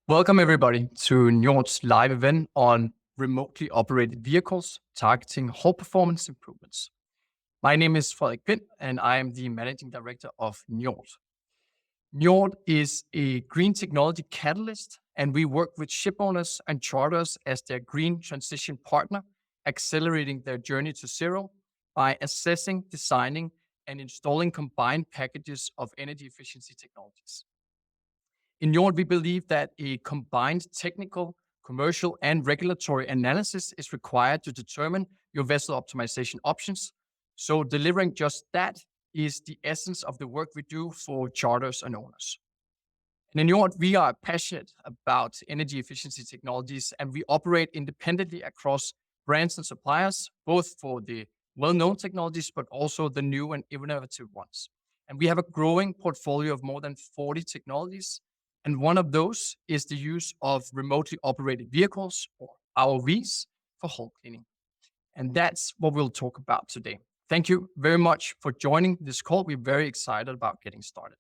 Welcome everybody to Njord's live event on remotely operated vehicles targeting hull performance improvements. My name is Frederik Pind and I am the Managing Director of Njord. Njord is a green technology catalyst and we work with ship owners and charters as their green transition partner, accelerating their journey to zero by assessing, designing, and installing combined packages of energy efficiency technologies. In Njord, we believe that a combined technical, commercial, and regulatory analysis is required to determine your vessel optimization options. So delivering just that is the essence of the work we do for charters and owners. And in Njord, we are passionate about energy efficiency technologies, and we operate independently across brands and suppliers, both for the well-known technologies, but also the new and innovative ones. And we have a growing portfolio of more than 40 technologies. And one of those is the use of remotely operated vehicles, or ROVs, for hull cleaning. And that's what we'll talk about today. Thank you very much for joining this call. We're very excited about getting started.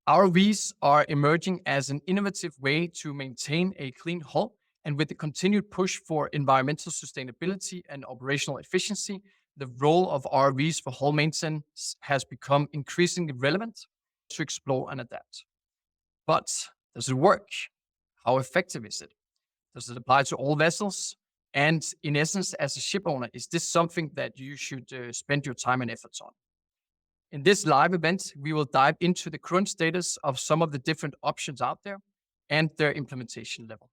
ROVs are emerging as an innovative way to maintain a clean hull, and with the continued push for environmental sustainability and operational efficiency, the role of ROVs for hull maintenance has become increasingly relevant to explore and adapt. But does it work? How effective is it? Does it apply to all vessels? And in essence, as a ship owner, is this something that you should spend your time and efforts on? In this live event, we will dive into the current status of some of the different options out there and their implementation level.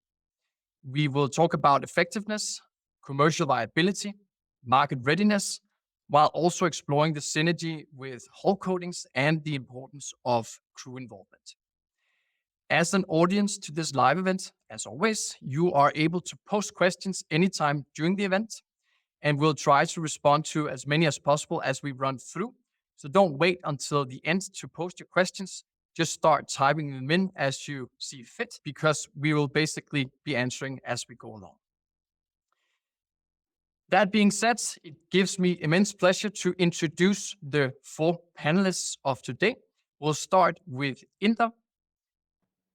We will talk about effectiveness, commercial viability, market readiness, while also exploring the synergy with hull coatings and the importance of crew involvement. As an audience to this live event, as always, you are able to post questions anytime during the event, and we'll try to respond to as many as possible as we run through. So don't wait until the end to post your questions. Just start typing them in as you see fit, because we will basically be answering as we go along. That being said, it gives me immense pleasure to introduce the 4 panelists of today. We'll start with Inder.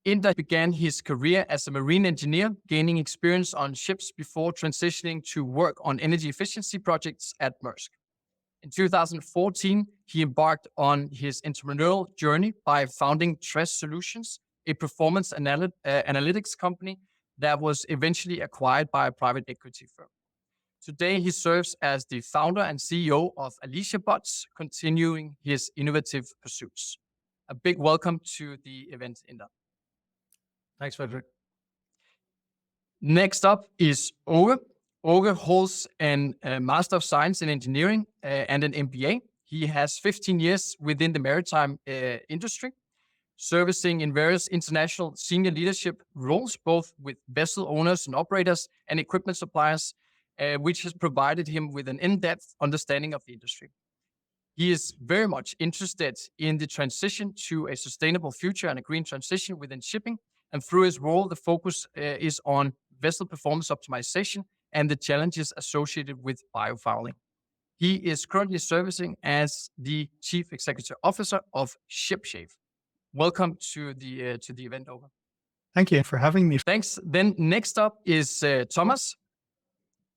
Inder began his career as a marine engineer, gaining experience on ships before transitioning to work on energy efficiency projects at Maersk. In 2014, he embarked on his entrepreneurial journey by founding Tres Solutions, a performance analytics company that was eventually acquired by a private equity firm. Today, he serves as the founder and CEO of Alicia Bots, continuing his innovative pursuits. A big welcome to the event, Inder. Thanks, Frederik. Next up is Åge. Åge holds a Master of Science in Engineering and an MBA. He has 15 years within the maritime industry, servicing in various international senior leadership roles, both with vessel owners and operators and equipment suppliers, which has provided him with an in-depth understanding of the industry. He is very much interested in the transition to a sustainable future and a green transition within shipping. And through his role, the focus is on vessel performance optimization and the challenges associated with biofouling. He is currently servicing as the Chief Executive Officer of Shipshave. Welcome to the event, Åge. Thank you for having me. Thanks. Then next up is Thomas.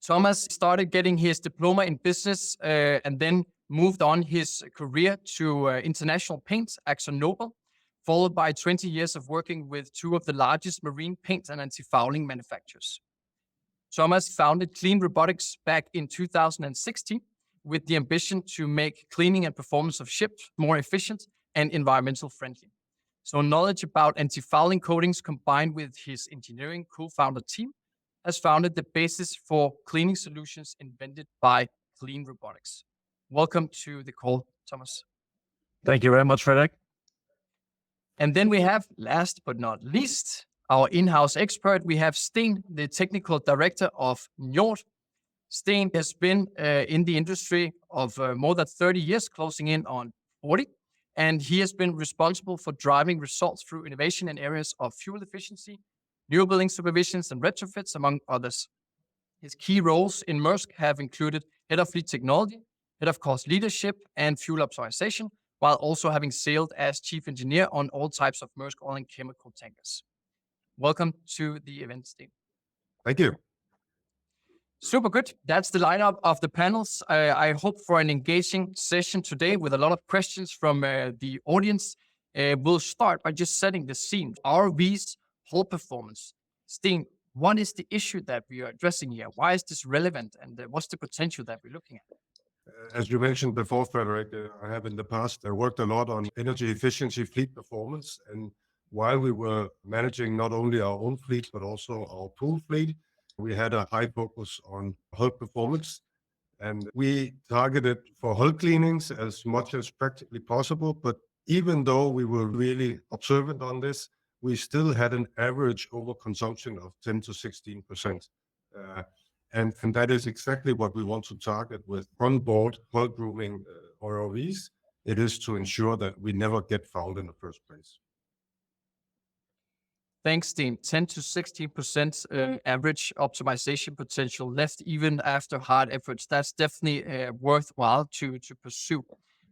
Thomas started getting his diploma in business and then moved on his career to International Paint, AkzoNobel, followed by 20 years of working with 2 of the largest marine paint and anti-fouling manufacturers. Thomas founded CLIIN Robotics back in 2016 with the ambition to make cleaning and performance of ships more efficient and environmental friendly. So knowledge about anti-fouling coatings combined with his engineering co-founder team has founded the basis for cleaning solutions invented by CLIIN Robotics. Welcome to the call, Thomas. Thank you very much, Frederik. And then we have, last but not least, our in-house expert. We have Steen, the technical director of Njord. Steen has been in the industry of more than 30 years, closing in on 40. And he has been responsible for driving results through innovation in areas of fuel efficiency, new building supervisions and retrofits, among others. His key roles in Maersk have included head of fleet technology, head of cost leadership, and fuel optimization, while also having sailed as chief engineer on all types of Maersk oil and chemical tankers. welcome to the event, Steen. Thank you. Super good. That's the lineup of the panels. I hope for an engaging session today with a lot of questions from the audience. We'll start by just setting the scene. ROVs, hull performance. Steen, what is the issue that we are addressing here? Why is this relevant? And what's the potential that we're looking at? As you mentioned before, Frederick, I have in the past worked a lot on energy efficiency, fleet performance. And while we were managing not only our own fleet, but also our pool fleet, we had a high focus on hull performance. And we targeted for hull cleanings as much as practically possible. But even though we were really observant on this, we still had an average overconsumption of 10 to 16%. And that is exactly what we want to target with on-board hull grooming ROVs. It is to ensure that we never get fouled in the first place. Thanks, Steen. 10 to 16% average optimization potential left even after hard efforts. That's definitely worthwhile to pursue.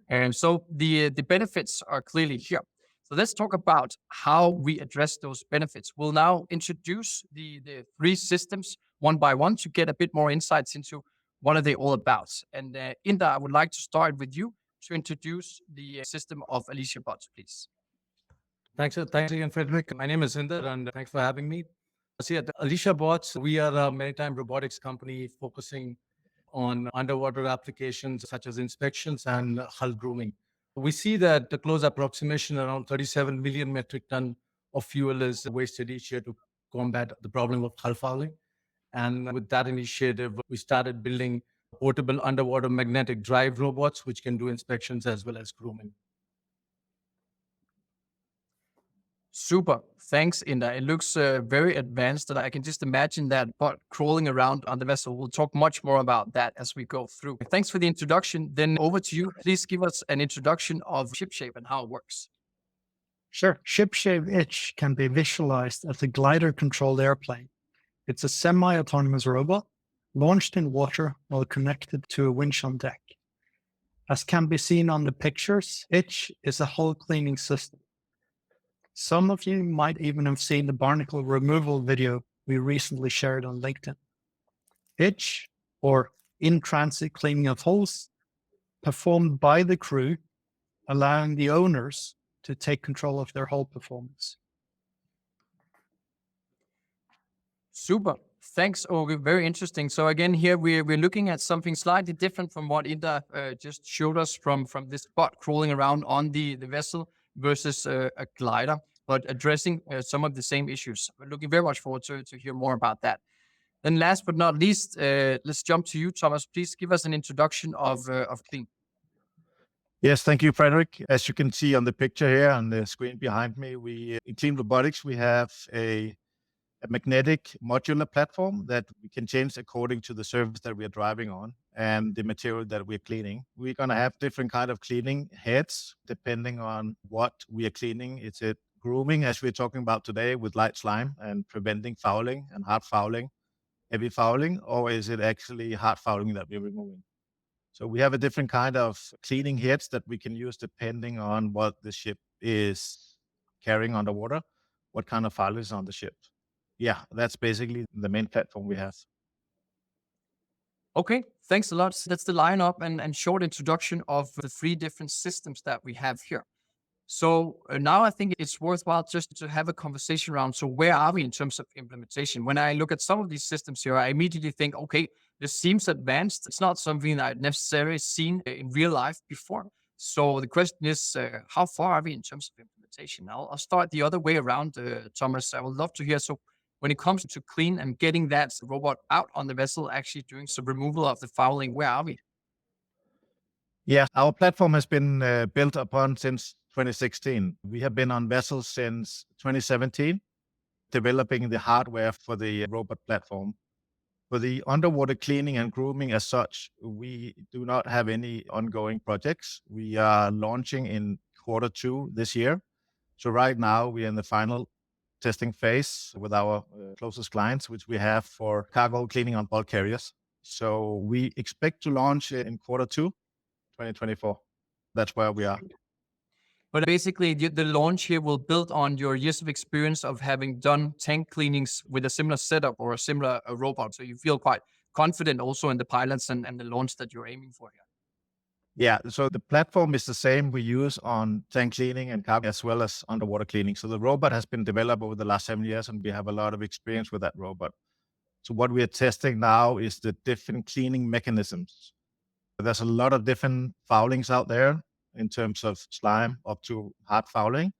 And so the benefits are clearly here. So let's talk about how we address those benefits. We'll now introduce the three systems one by one to get a bit more insights into what are they all about. And Inder, I would like to start with you to introduce the system of Alicia Bots, please. Thanks again, Frederick. My name is Inder, and thanks for having me. See, at Alicia Bots, we are a maritime robotics company focusing on underwater applications such as inspections and hull grooming. We see that the close approximation around 37 million metric ton of fuel is wasted each year to combat the problem of hull fouling. And with that initiative, we started building portable underwater magnetic drive robots, which can do inspections as well as grooming. Super. Thanks, Inder. It looks very advanced, and I can just imagine that bot crawling around on the vessel. We'll talk much more about that as we go through. Thanks for the introduction. Then over to you. Please give us an introduction of Shipshave and how it works. Sure. Shipshave Itch can be visualized as a glider-controlled airplane. It's a semi-autonomous robot launched in water while connected to a winch on deck. As can be seen on the pictures, Itch is a hull cleaning system. Some of you might even have seen the barnacle removal video we recently shared on LinkedIn. Itch, or in-transit cleaning of hulls, performed by the crew, allowing the owners to take control of their hull performance. Super. Thanks, Åge. Very interesting. So again, here we're looking at something slightly different from what Inder just showed us from this bot crawling around on the vessel versus a glider, but addressing some of the same issues. We're looking very much forward to hear more about that. Then last but not least, let's jump to you, Thomas. Please give us an introduction of CLIIN. Yes, thank you, Frederick. As you can see on the picture here on the screen behind me, in CLIIN Robotics, we have a magnetic modular platform that we can change according to the surface that we are driving on and the material that we're cleaning. We're going to have different kind of cleaning heads depending on what we are cleaning. Is it grooming, as we're talking about today, with light slime and preventing fouling and hard fouling, heavy fouling, or is it actually hard fouling that we're removing? So we have a different kind of cleaning heads that we can use depending on what the ship is carrying underwater, what kind of foul is on the ship. Yeah, that's basically the main platform we have. Okay, thanks a lot. That's the lineup and short introduction of the three different systems that we have here. So now I think it's worthwhile just to have a conversation around, so where are we in terms of implementation? When I look at some of these systems here, I immediately think, okay, this seems advanced. It's not something that I've necessarily seen in real life before. So the question is, how far are we in terms of implementation? I'll start the other way around, Thomas. I would love to hear. So when it comes to CLIIN and getting that robot out on the vessel, actually doing some removal of the fouling, where are we? Yeah, our platform has been built upon since 2016. We have been on vessels since 2017, developing the hardware for the robot platform. For the underwater cleaning and grooming as such, we do not have any ongoing projects. We are launching in Q2 this year. So right now we're in the final testing phase with our closest clients, which we have for cargo cleaning on bulk carriers. So we expect to launch in Q2 2024. That's where we are. But basically, the launch here will build on your years of experience of having done tank cleanings with a similar setup or a similar robot. So you feel quite confident also in the pilots and the launch that you're aiming for here. Yeah, so the platform is the same we use on tank cleaning and cargo as well as underwater cleaning. So the robot has been developed over the last 7 years, and we have a lot of experience with that robot. So what we are testing now is the different cleaning mechanisms. There's a lot of different foulings out there in terms of slime up to hard fouling,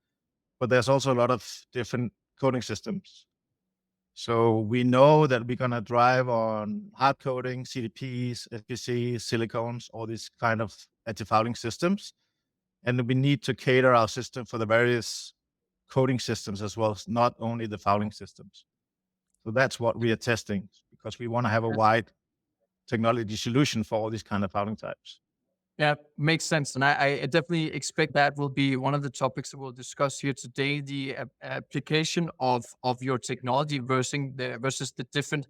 but there's also a lot of different coating systems. So we know that we're going to drive on hard coating, CDPs, FPCs, silicones, all these kind of anti-fouling systems. And we need to cater our system for the various coating systems as well as not only the fouling systems. So that's what we are testing, because we want to have a wide technology solution for all these kind of fouling types. Yeah, makes sense. And I definitely expect that will be one of the topics that we'll discuss here today, the application of your technology versus the different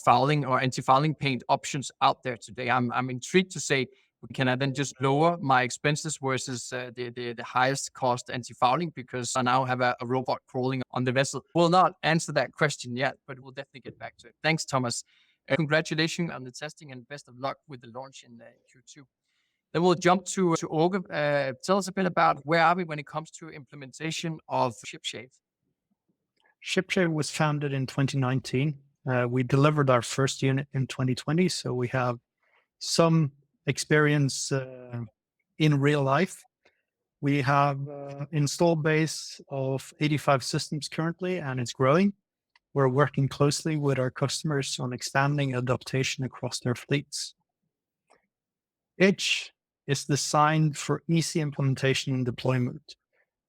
fouling or anti-fouling paint options out there today. I'm intrigued to say, can I then just lower my expenses versus the highest cost anti-fouling because I now have a robot crawling on the vessel? We'll not answer that question yet, but we'll definitely get back to it. Thanks, Thomas. Congratulations on the testing and best of luck with the launch in Q2. Then we'll jump to Åge. Tell us a bit about where are we when it comes to implementation of Shipshave? Shipshave was founded in 2019. We delivered our first unit in 2020, so we have some experience in real life. We have installed base of 85 systems currently, and it's growing. We're working closely with our customers on expanding adaptation across their fleets. Itch is designed for easy implementation and deployment,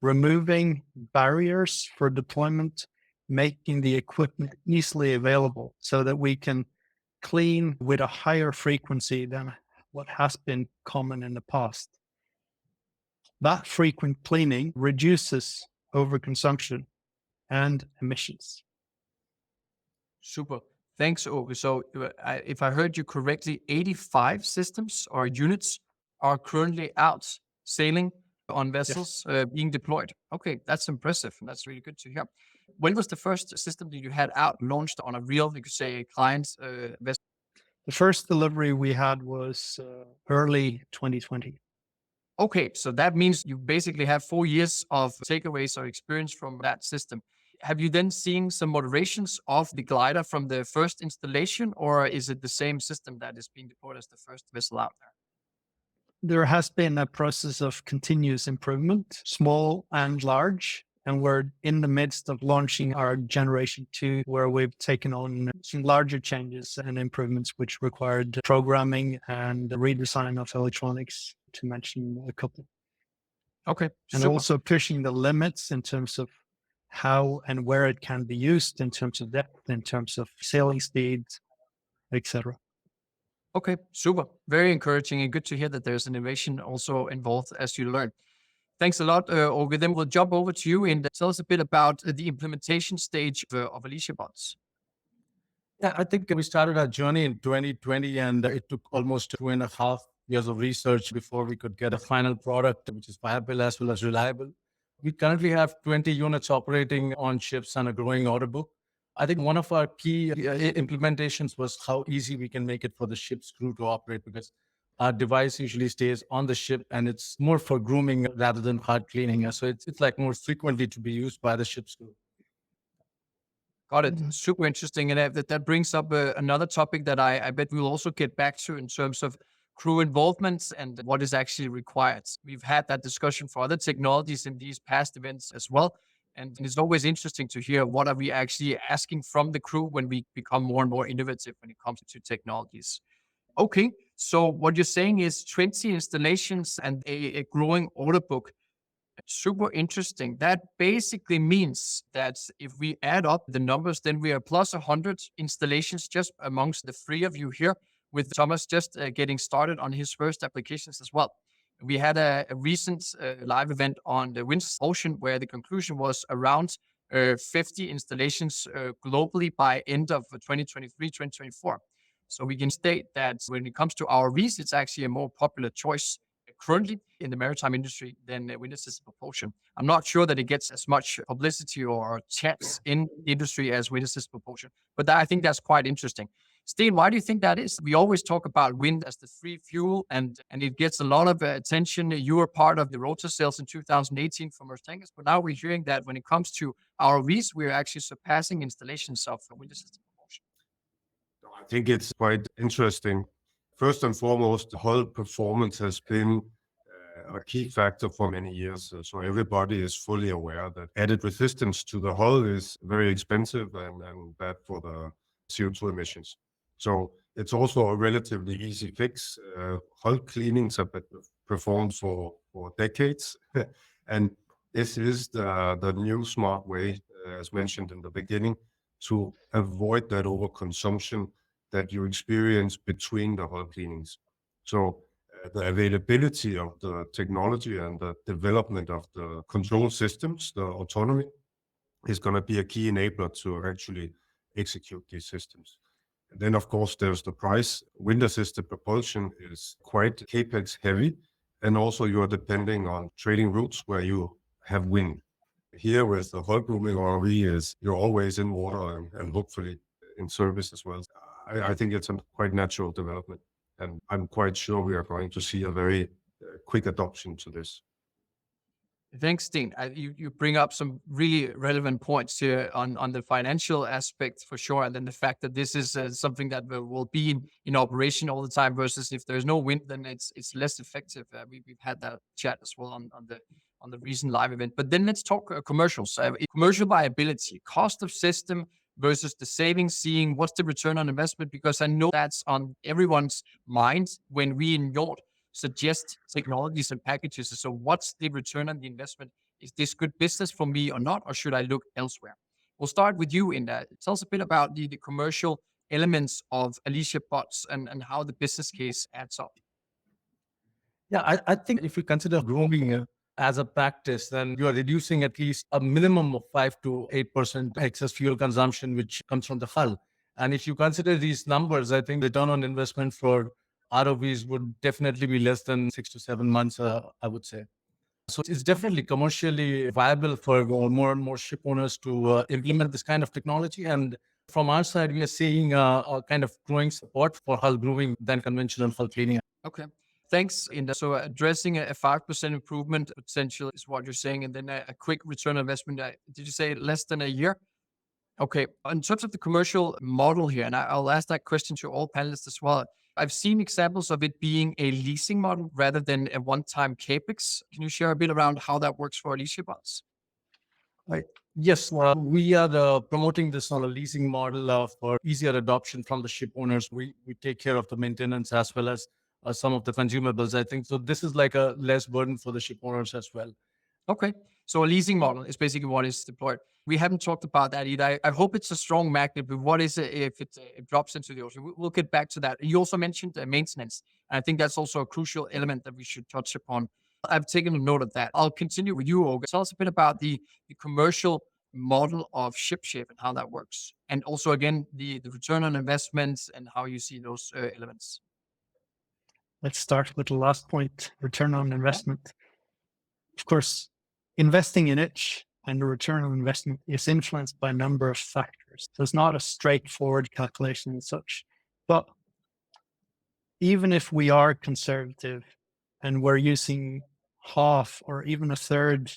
removing barriers for deployment, making the equipment easily available so that we can clean with a higher frequency than what has been common in the past. That frequent cleaning reduces overconsumption and emissions. Super. Thanks, Åge. So if I heard you correctly, 85 systems or units are currently out sailing on vessels being deployed. Okay, that's impressive. That's really good to hear. When was the first system that you had out launched on a real, you could say, client vessel? The first delivery we had was early 2020. Okay, so that means you basically have 4 years of takeaways or experience from that system. Have you then seen some moderations of the glider from the first installation, or is it the same system that is being deployed as the first vessel out there? There has been a process of continuous improvement, small and large, and we're in the midst of launching our generation 2, where we've taken on some larger changes and improvements which required programming and redesign of electronics, to mention a couple. Okay. And super. also pushing the limits in terms of how and where it can be used, in terms of depth, in terms of sailing speed, etc. Okay, super. Very encouraging and good to hear that there's innovation also involved as you learn. Thanks a lot, Åge. Then we'll jump over to you and tell us a bit about the implementation stage of Alicia Bots. Yeah, I think we started our journey in 2020, and it took almost 2.5 years of research before we could get a final product which is viable as well as reliable. We currently have 20 units operating on ships and a growing order book. I think one of our key implementations was how easy we can make it for the ship's crew to operate, because our device usually stays on the ship and it's more for grooming rather than hard cleaning. So it's like more frequently to be used by the ship's crew. Got it. Super interesting. And that brings up another topic that I bet we'll also get back to in terms of crew involvement and what is actually required. We've had that discussion for other technologies in these past events as well. And it's always interesting to hear what are we actually asking from the crew when we become more and more innovative when it comes to technologies. Okay, so what you're saying is 20 installations and a growing order book. Super interesting. That basically means that if we add up the numbers, then we are plus 100 installations just amongst the 3 of you here, with Thomas just getting started on his first applications as well. We had a recent live event on the Wind Ocean where the conclusion was around 50 installations globally by end of 2023, 2024. So we can state that when it comes to ROVs, it's actually a more popular choice currently in the maritime industry than wind assisted propulsion. I'm not sure that it gets as much publicity or chance in the industry as wind assisted propulsion, but I think that's quite interesting. Steen, why do you think that is? We always talk about wind as the free fuel, and it gets a lot of attention. You were part of the rotor sales in 2018 for Maersk Tankers, but now we're hearing that when it comes to ROVs, we're actually surpassing installations of wind assisted propulsion. I think it's quite interesting. First and foremost, hull performance has been a key factor for many years. So everybody is fully aware that added resistance to the hull is very expensive and bad for the CO2 emissions. So it's also a relatively easy fix. Hull cleanings have been performed for decades. And this is the new smart way, as mentioned in the beginning, to avoid that overconsumption that you experience between the hull cleanings. So the availability of the technology and the development of the control systems, the autonomy, is going to be a key enabler to actually execute these systems. And then, of course, there's the price. Wind-assisted propulsion is quite capex heavy, and also you are depending on trading routes where you have wind. Here with the hull grooming ROV is you're always in water and hopefully in service as well. I think it's a quite natural development, and I'm quite sure we are going to see a very quick adoption to this. Thanks, Steen. You bring up some really relevant points here on the financial aspect for sure, and then the fact that this is something that will be in operation all the time versus if there's no wind, then it's less effective. We've had that chat as well on the recent live event. But then let's talk commercials. Commercial viability, cost of system versus the savings, seeing what's the return on investment, because I know that's on everyone's mind when we in Njord suggest technologies and packages. So what's the return on the investment? Is this good business for me or not, or should I look elsewhere? We'll start with you, Inder. Tell us a bit about the commercial elements of Alicia Bots and how the business case adds up. Yeah, I think if you consider grooming as a practice, then you are reducing at least a minimum of 5 to 8% excess fuel consumption, which comes from the hull. And if you consider these numbers, I think return on investment for ROVs would definitely be less than 6 to 7 months, I would say. So it's definitely commercially viable for more and more ship owners to implement this kind of technology. And from our side, we are seeing a kind of growing support for hull grooming than conventional hull cleaning. Okay. Thanks, Inder. So addressing a 5% improvement potential is what you're saying, and then a quick return on investment. Did you say less than a year? Okay. In terms of the commercial model here, and I'll ask that question to all panelists as well. I've seen examples of it being a leasing model rather than a one-time capex. Can you share a bit around how that works for Alicia Bots? Right. Yes, we are promoting this on a leasing model for easier adoption from the ship owners. We take care of the maintenance as well as some of the consumables, I think. So this is like a less burden for the ship owners as well. Okay. So a leasing model is basically what is deployed. We haven't talked about that either. I hope it's a strong magnet, but what is it if it drops into the ocean? We'll get back to that. You also mentioned maintenance. And I think that's also a crucial element that we should touch upon. I've taken a note of that. I'll continue with you, Åge. Tell us a bit about the commercial model of Shipshave and how that works. And also, again, the return on investments and how you see those elements. Let's start with the last point, return on investment. Of course, investing in it and the return on investment is influenced by a number of factors. So it's not a straightforward calculation and such. But even if we are conservative and we're using half or even a third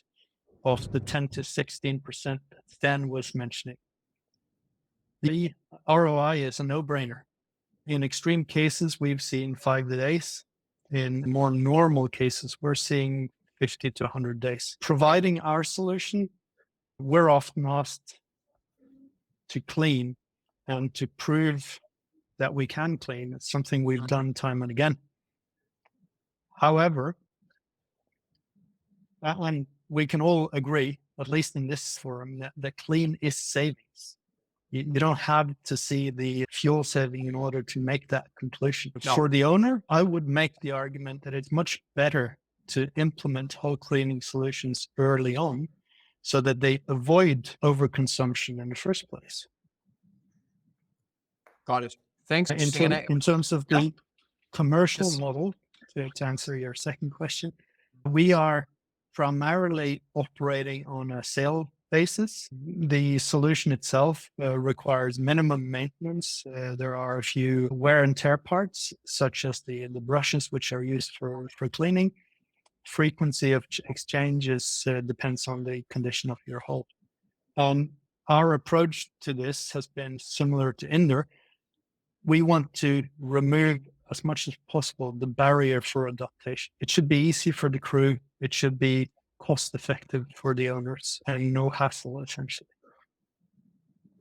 of the 10 to 16% that Stan was mentioning, the ROI is a no-brainer. In extreme cases, we've seen 5 days. In more normal cases, we're seeing 50 to 100 days. Providing our solution, we're often asked to clean and to prove that we can clean. It's something we've done time and again. However, and we can all agree, at least in this forum, that clean is savings. You don't have to see the fuel saving in order to make that conclusion. No. For the owner, I would make the argument that it's much better to implement hull cleaning solutions early on so that they avoid overconsumption in the first place. Got it. Thanks. In terms of the commercial model, to answer your second question. We are primarily operating on a sale basis. The solution itself requires minimum maintenance. There are a few wear and tear parts, such as the brushes, which are used for cleaning. Frequency of exchanges depends on the condition of your hull. Our approach to this has been similar to Inder. We want to remove as much as possible the barrier for adaptation. It should be easy for the crew. It should be cost effective for the owners and no hassle, essentially.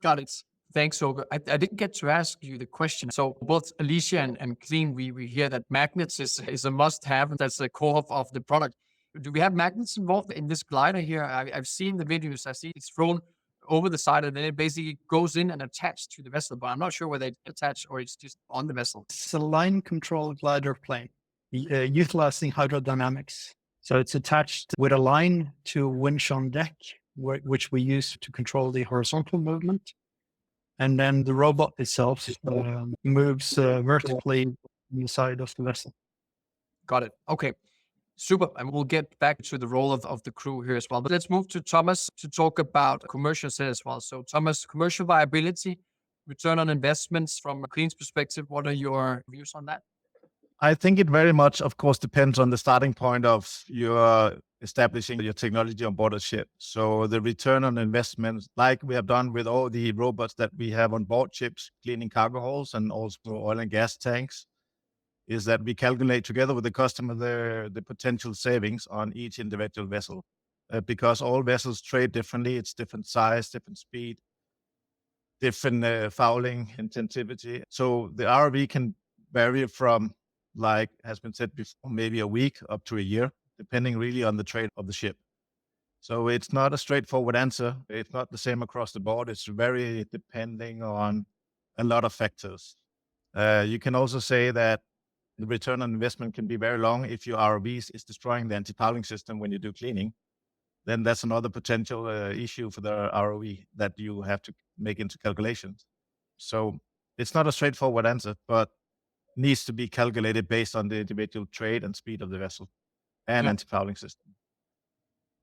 Got it. Thanks, Åge. I didn't get to ask you the question. So both Alicia and CLIIN, we hear that magnets is a must-have. That's the core of the product. Do we have magnets involved in this glider here? I've seen the videos. I see it's thrown over the side and then it basically goes in and attached to the vessel, but I'm not sure whether it's attached or it's just on the vessel. It's a line control glider plane utilizing hydrodynamics. So it's attached with a line to a winch on deck, which we use to control the horizontal movement. And then the robot itself moves vertically on the side of the vessel. Got it. Okay. Super. And we'll get back to the role of the crew here as well. But let's move to Thomas to talk about commercial side as well. So Thomas, commercial viability, return on investments from CLIIN's perspective. What are your views on that? I think it very much, of course, depends on the starting point of your establishing your technology on board a ship. So the return on investment, like we have done with all the robots that we have on board ships, cleaning cargo holds and also oil and gas tanks, is that we calculate together with the customer the potential savings on each individual vessel. Because all vessels trade differently. It's different size, different speed, different fouling intensivity. So the ROV can vary from, like has been said before, maybe a week up to a year, depending really on the trade of the ship. So it's not a straightforward answer. It's not the same across the board. It's very depending on a lot of factors. You can also say that the return on investment can be very long if your ROVs is destroying the anti-fouling system when you do cleaning. Then that's another potential issue for the ROV that you have to make into calculations. So it's not a straightforward answer, but needs to be calculated based on the individual trade and speed of the vessel and anti-fouling system.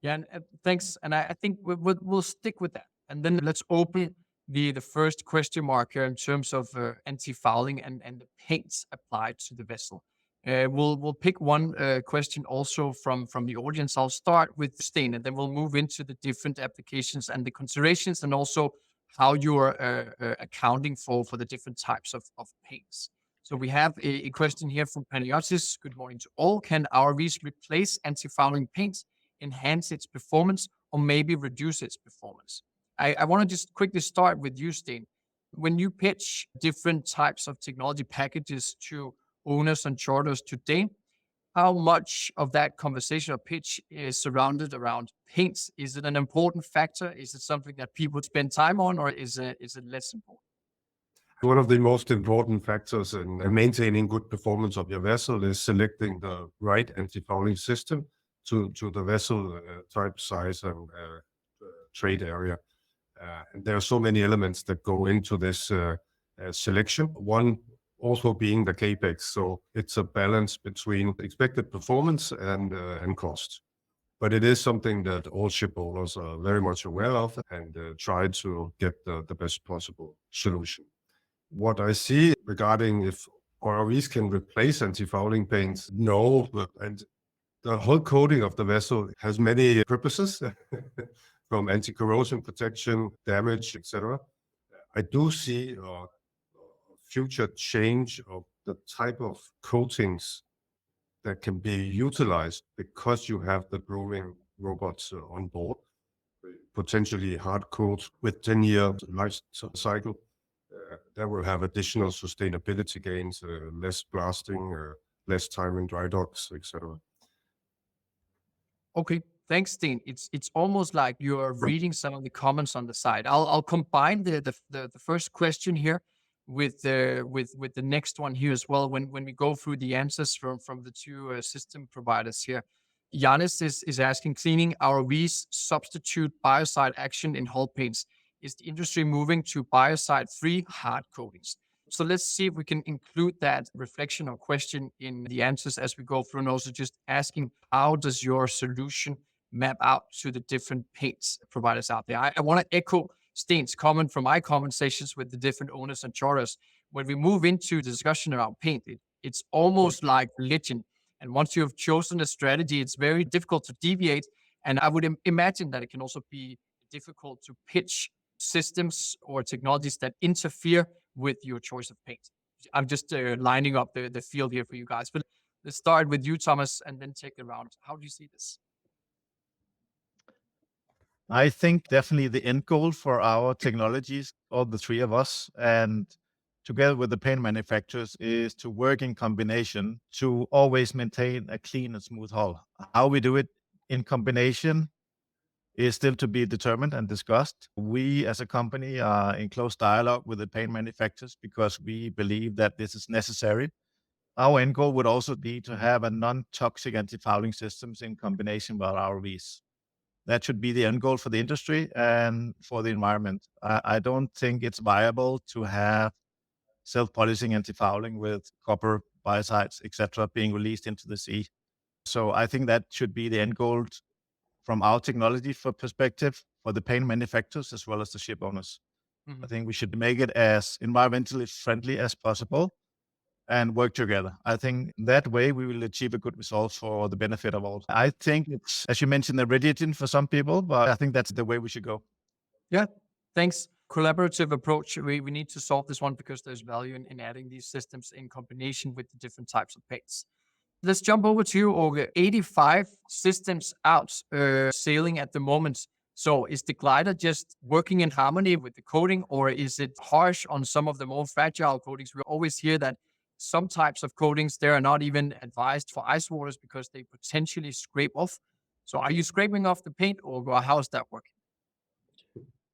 Yeah, and thanks. And I think we'll stick with that. And then let's open the first question mark here in terms of anti-fouling and the paints applied to the vessel. We'll pick one question also from the audience. I'll start with Steen, and then we'll move into the different applications and the considerations, and also how you are accounting for the different types of paints. So we have a question here from Panagiotis. Good morning to all. Can ROVs replace anti-fouling paints, enhance its performance, or maybe reduce its performance? I want to just quickly start with you, Steen. When you pitch different types of technology packages to owners and charters today, how much of that conversation or pitch is surrounded around paints? Is it an important factor? Is it something that people spend time on, or is it less important? One of the most important factors in maintaining good performance of your vessel is selecting the right anti-fouling system to the vessel type, size, and trade area. And there are so many elements that go into this selection. One also being the capex. So it's a balance between expected performance and cost. But it is something that all ship owners are very much aware of and try to get the best possible solution. What I see regarding if ROVs can replace anti-fouling paints, no. And the whole coating of the vessel has many purposes, from anti-corrosion protection, damage, etc. I do see a future change of the type of coatings that can be utilized because you have the grooming robots on board, potentially hard coat with 10-year life cycle. That will have additional sustainability gains, less blasting, less time in dry docks, etc. Okay, thanks, Steen. It's almost like you're reading some of the comments on the side. I'll combine the first question here with the next one here as well when we go through the answers from the two system providers here. Giannis is asking, cleaning ROVs substitute biocide action in hull paints. Is the industry moving to biocide-free hard coatings? So let's see if we can include that reflection or question in the answers as we go through, and also just asking, how does your solution map out to the different paints providers out there? I want to echo Steen's comment from my conversations with the different owners and charters. When we move into the discussion around paint, it's almost like religion. And once you have chosen a strategy, it's very difficult to deviate. And I would imagine that it can also be difficult to pitch systems or technologies that interfere with your choice of paint. I'm just lining up the field here for you guys. But let's start with you, Thomas, and then take it around. How do you see this? I think definitely the end goal for our technologies, all the three of us, and together with the paint manufacturers, is to work in combination to always maintain a clean and smooth hull. How we do it in combination is still to be determined and discussed. We as a company are in close dialogue with the paint manufacturers because we believe that this is necessary. Our end goal would also be to have a non-toxic anti-fouling systems in combination with our ROVs. That should be the end goal for the industry and for the environment. I don't think it's viable to have self-polishing anti-fouling with copper, biocides, etc., being released into the sea. So I think that should be the end goal from our technology perspective for the paint manufacturers as well as the ship owners. Mm-hmm. I think we should make it as environmentally friendly as possible and work together. I think that way we will achieve a good result for the benefit of all. I think it's, as you mentioned, a religion for some people, but I think that's the way we should go. Yeah, thanks. Collaborative approach. We need to solve this one because there's value in adding these systems in combination with the different types of paints. Let's jump over to you, Åge. 85 systems out sailing at the moment. So is the glider just working in harmony with the coating, or is it harsh on some of the more fragile coatings? We always hear that some types of coatings, they are not even advised for ice waters because they potentially scrape off. So are you scraping off the paint, or how is that working?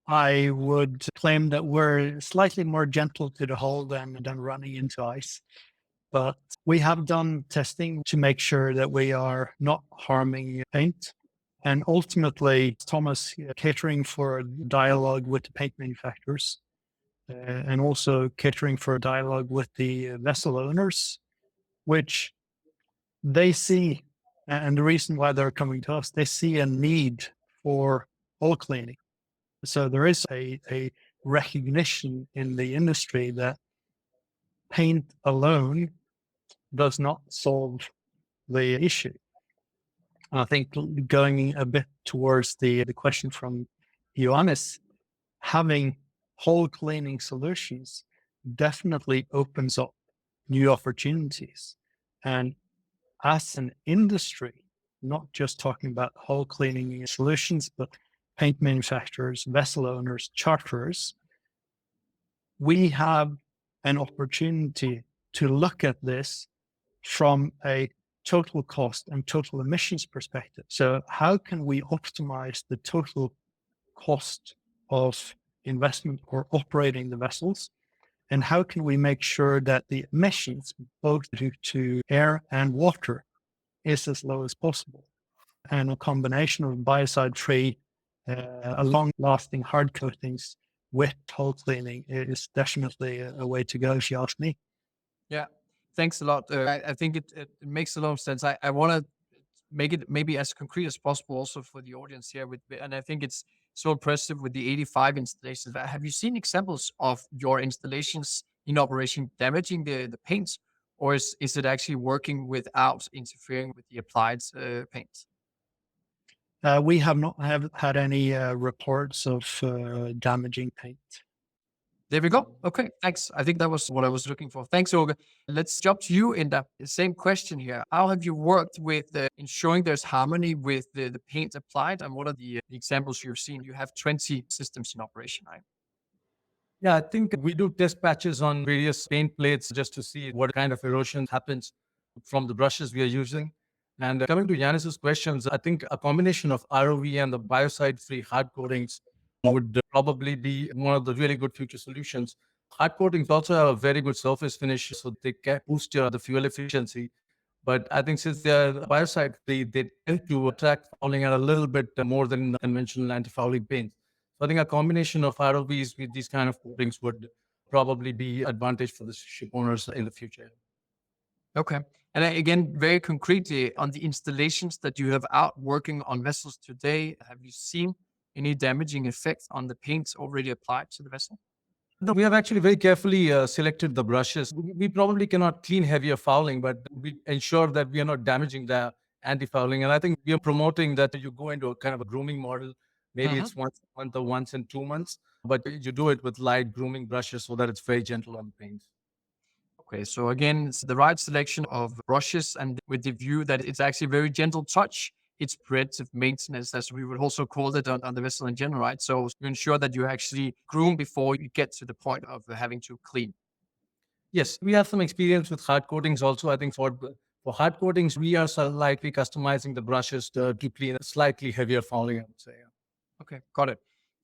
I would claim that we're slightly more gentle to the hull than running into ice. But we have done testing to make sure that we are not harming paint. And ultimately, Thomas catering for dialogue with the paint manufacturers and also catering for dialogue with the vessel owners, which they see, and the reason why they're coming to us, they see a need for hull cleaning. So there is a recognition in the industry that paint alone does not solve the issue. I think going a bit towards the question from Johannes, having hull cleaning solutions definitely opens up new opportunities. And as an industry, not just talking about hull cleaning solutions, but paint manufacturers, vessel owners, charterers, we have an opportunity to look at this from a total cost and total emissions perspective. So how can we optimize the total cost of investment or operating the vessels? And how can we make sure that the emissions, both to air and water, is as low as possible? And a combination of biocide-free, long-lasting hard coatings with hull cleaning is definitely a way to go, if you ask me. Yeah, thanks a lot. I think it makes a lot of sense. I want to make it maybe as concrete as possible also for the audience here. And I think it's so impressive with the 85 installations. Have you seen examples of your installations in operation damaging the paints, or is it actually working without interfering with the applied paints? We have not had any reports of damaging paint. There we go. Okay, thanks. I think that was what I was looking for. Thanks, Åge. Let's jump to you, Inder. The same question here. How have you worked with ensuring there's harmony with the paint applied, and what are the examples you've seen? You have 20 systems in operation, right? Yeah, I think we do test patches on various paint plates just to see what kind of erosion happens from the brushes we are using. And coming to Yanis's questions, I think a combination of ROV and the biocide-free hard coatings would probably be one of the really good future solutions. Hard coatings also have a very good surface finish, so they can boost the fuel efficiency. But I think since they're biocide-free, they tend to attract fouling at a little bit more than conventional anti-fouling paints. So I think a combination of ROVs with these kind of coatings would probably be advantage for the ship owners in the future. Okay. And again, very concretely on the installations that you have out working on vessels today, have you seen any damaging effects on the paints already applied to the vessel? No, we have actually very carefully selected the brushes. We probably cannot clean heavier fouling, but we ensure that we are not damaging the anti-fouling. And I think we are promoting that you go into a kind of a grooming model. Maybe it's once a month or once in 2 months, but you do it with light grooming brushes so that it's very gentle on the paint. Okay, so again, it's the right selection of brushes and with the view that it's actually very gentle touch. It's preventive maintenance, as we would also call it on the vessel in general, right? So you ensure that you actually groom before you get to the point of having to clean. Yes, we have some experience with hard coatings also. I think for hard coatings, we are slightly customizing the brushes to clean a slightly heavier fouling, I would say. Okay, got it.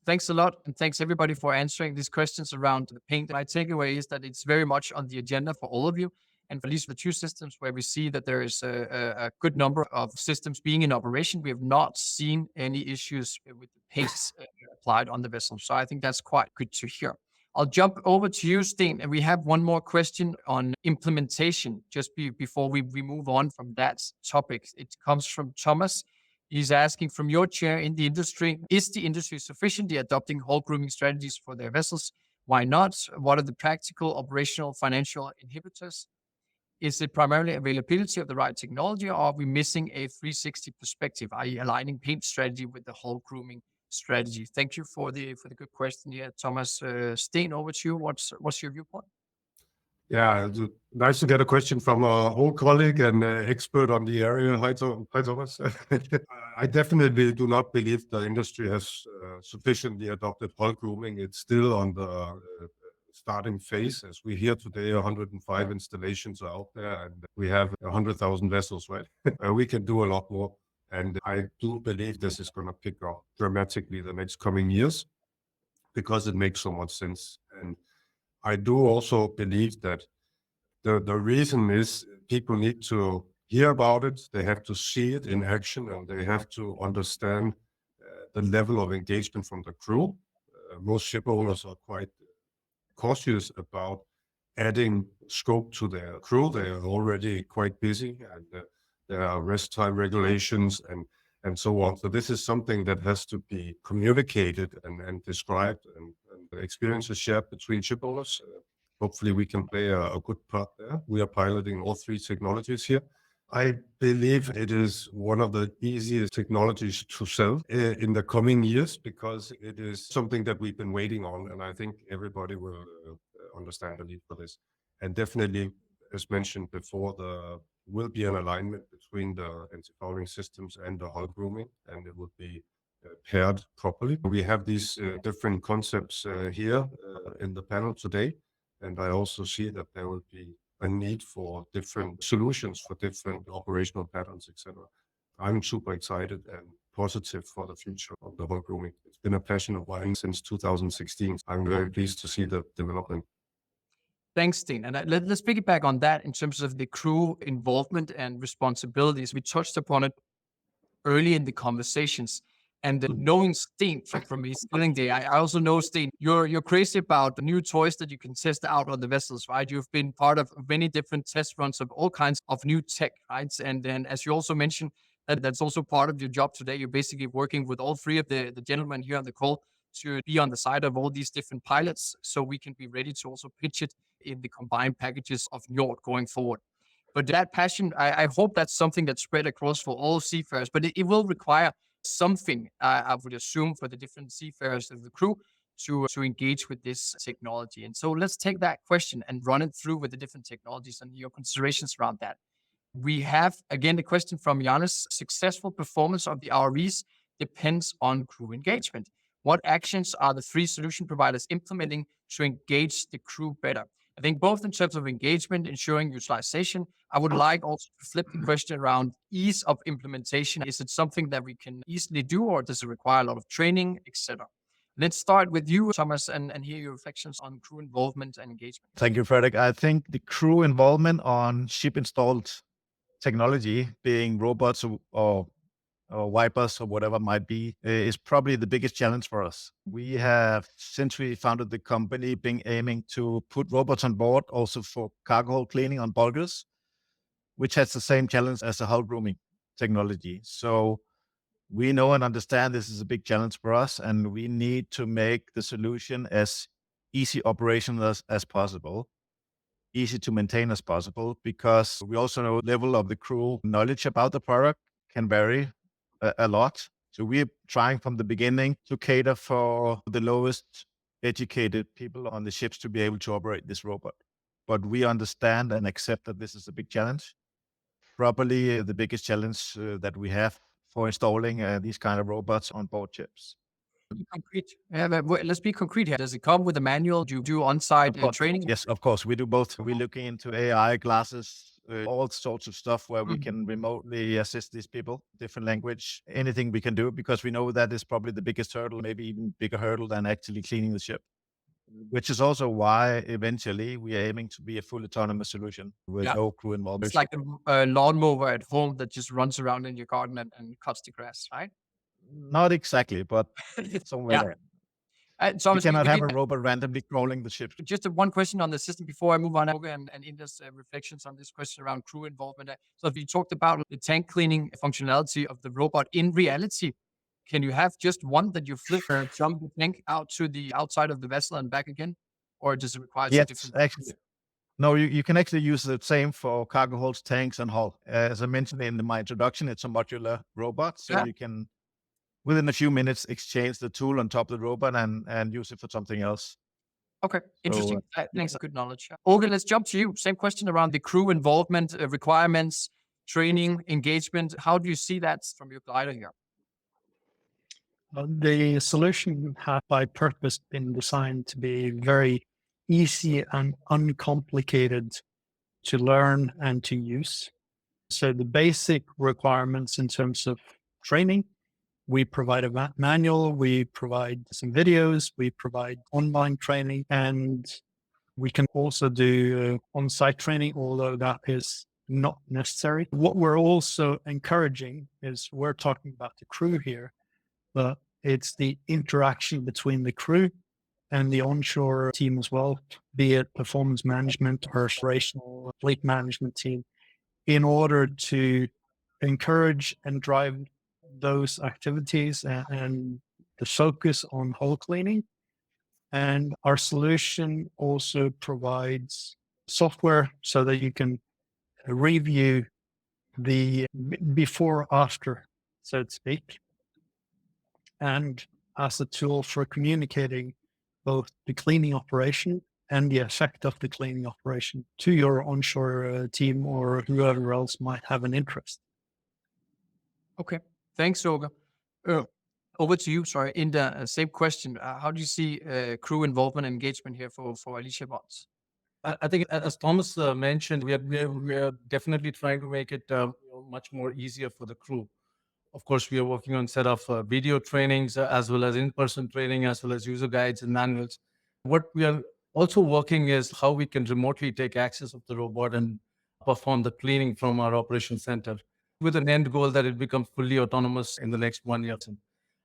Thanks a lot. And thanks everybody for answering these questions around the paint. My takeaway is that it's very much on the agenda for all of you. And at least the two systems where we see that there is a good number of systems being in operation, we have not seen any issues with the paints applied on the vessel. So I think that's quite good to hear. I'll jump over to you, Steen, and we have one more question on implementation just before we move on from that topic. It comes from Thomas. He's asking, from your chair in the industry, is the industry sufficiently adopting hull grooming strategies for their vessels? Why not? What are the practical, operational, financial inhibitors? Is it primarily availability of the right technology, or are we missing a 360 perspective, i.e. aligning paint strategy with the hull grooming strategy? Thank you for the good question here, Thomas. Steen, over to you. What's your viewpoint? Yeah, nice to get a question from an old colleague and expert on the area. Hi, Thomas. I definitely do not believe the industry has sufficiently adopted hull grooming. It's still on the starting phase. As we hear today, 105 installations are out there, and we have 100,000 vessels, right? We can do a lot more. And I do believe this is going to pick up dramatically the next coming years because it makes so much sense. And I do also believe that the reason is people need to hear about it, they have to see it in action, and they have to understand the level of engagement from the crew. Most ship owners are quite cautious about adding scope to their crew. They are already quite busy, and there are rest time regulations and so on. So this is something that has to be communicated and described, and experiences shared between ship owners. Hopefully we can play a good part there. We are piloting all three technologies here. I believe it is one of the easiest technologies to sell in the coming years because it is something that we've been waiting on, and I think everybody will understand the need for this. And definitely, as mentioned before, there will be an alignment between the anti-fouling systems and the hull grooming, and it will be paired properly. We have these different concepts here in the panel today, and I also see that there will be a need for different solutions for different operational patterns, etc. I'm super excited and positive for the future of the hull grooming. It's been a passion of mine since 2016. I'm very pleased to see the development. Thanks, Steen. And let's piggyback on that in terms of the crew involvement and responsibilities. We touched upon it early in the conversations. And knowing Steen from his skilling day, I also know, Steen, you're crazy about the new toys that you can test out on the vessels, right? You've been part of many different test runs of all kinds of new tech, right? And then, as you also mentioned, that's also part of your job today. You're basically working with all three of the gentlemen here on the call to be on the side of all these different pilots, so we can be ready to also pitch it in the combined packages of Njord going forward. But that passion, I hope that's something that's spread across for all seafarers, but it will require something, I would assume, for the different seafarers of the crew to engage with this technology. And so let's take that question and run it through with the different technologies and your considerations around that. We have, again, the question from Giannis: successful performance of the ROVs depends on crew engagement. What actions are the three solution providers implementing to engage the crew better? I think both in terms of engagement, ensuring utilization. I would like also to flip the question around ease of implementation. Is it something that we can easily do, or does it require a lot of training, etc.? Let's start with you, Thomas, and hear your reflections on crew involvement and engagement. Thank you, Frederick. I think the crew involvement on ship installed technology, being robots or or wipers or whatever it might be, is probably the biggest challenge for us. We have, since we founded the company, been aiming to put robots on board also for cargo hold cleaning on bulkers, which has the same challenge as the hull grooming technology. So we know and understand this is a big challenge for us, and we need to make the solution as easy operational as possible, easy to maintain as possible, because we also know the level of the crew knowledge about the product can vary a lot. So we're trying from the beginning to cater for the lowest educated people on the ships to be able to operate this robot. But we understand and accept that this is a big challenge. Probably the biggest challenge that we have for installing these kind of robots on board ships. Be concrete. Yeah, but let's be concrete here. Does it come with a manual? Do you do on-site Of course. training? Yes, of course, we do both. We're looking into AI classes, all sorts of stuff where we Mhm. can remotely assist these people, different language, anything we can do, because we know that is probably the biggest hurdle, maybe even bigger hurdle than actually cleaning the ship. Which is also why eventually we are aiming to be a full autonomous solution with Yeah. no crew involved. It's like a lawnmower at home that just runs around in your garden and cuts the grass, right? Not exactly, but somewhere Yeah. there. You Thomas, cannot have a robot randomly crawling the ship. just one question on the system before I move on, Åge, and Inder's reflections on this question around crew involvement. So if you talked about the tank cleaning functionality of the robot, in reality, can you have just one that you flip from the tank out to the outside of the vessel and back again? Or does it require two Yes, different? actually. No, you can actually use the same for cargo holds, tanks, and hull. As I mentioned in my introduction, it's a modular robot, so Yeah. you can, within a few minutes, exchange the tool on top of the robot and use it for something else. Okay, interesting. So, Thanks, good knowledge. Åge, let's jump to you. Same question around the crew involvement, requirements, training, engagement. How do you see that from your glider here? The solution has by purpose been designed to be very easy and uncomplicated to learn and to use. So the basic requirements in terms of training, we provide a manual, we provide some videos, we provide online training, and we can also do on-site training, although that is not necessary. What we're also encouraging is we're talking about the crew here, but it's the interaction between the crew and the onshore team as well, be it performance management or operational fleet management team, in order to encourage and drive those activities and the focus on hull cleaning. And our solution also provides software so that you can review the before after, so to speak, and as a tool for communicating both the cleaning operation and the effect of the cleaning operation to your onshore team or whoever else might have an interest. Okay, thanks, Åge. Over to you, sorry. Inder, same question. How do you see crew involvement and engagement here for Alicia Bots? I think, as Thomas mentioned, we are definitely trying to make it much more easier for the crew. Of course, we are working on set of video trainings as well as in-person training, as well as user guides and manuals. What we are also working is how we can remotely take access of the robot and perform the cleaning from our operation center, with an end goal that it becomes fully autonomous in the next 1 year.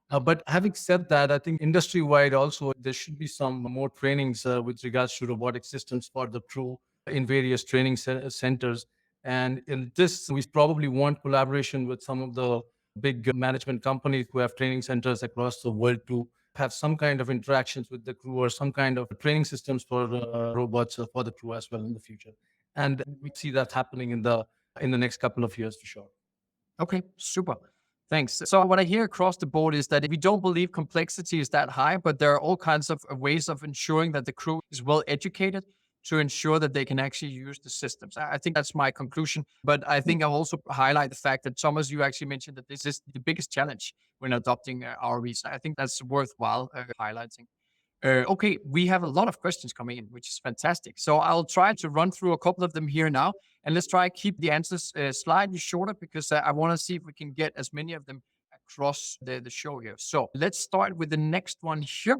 But having said that, I think industry-wide also, there should be some more trainings with regards to robotic systems for the crew in various training centers. And in this, we probably want collaboration with some of the big management companies who have training centers across the world to have some kind of interactions with the crew or some kind of training systems for robots for the crew as well in the future. And we see that happening in the next couple of years for sure. Okay, super. Thanks. So what I hear across the board is that we don't believe complexity is that high, but there are all kinds of ways of ensuring that the crew is well educated to ensure that they can actually use the systems. I think that's my conclusion. But I think I'll also highlight the fact that, Thomas, you actually mentioned that this is the biggest challenge when adopting ROVs. I think that's worthwhile highlighting. Okay, we have a lot of questions coming in, which is fantastic. So I'll try to run through a couple of them here now, and let's try to keep the answers slightly shorter because I want to see if we can get as many of them across the show here. So let's start with the next one here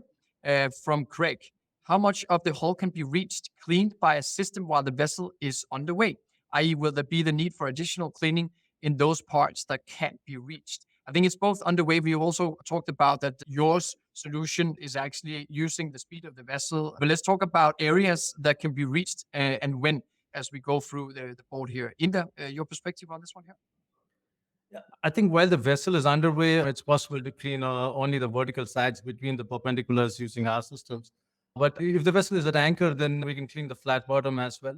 from Craig. How much of the hull can be reached, cleaned by a system while the vessel is underway? I.e., will there be the need for additional cleaning in those parts that can't be reached? I think it's both underway. We also talked about that your solution is actually using the speed of the vessel. But let's talk about areas that can be reached and when as we go through the board here. Inder, your perspective on this one here? Yeah, I think while the vessel is underway, it's possible to clean only the vertical sides between the perpendiculars using our systems. But if the vessel is at anchor, then we can clean the flat bottom as well.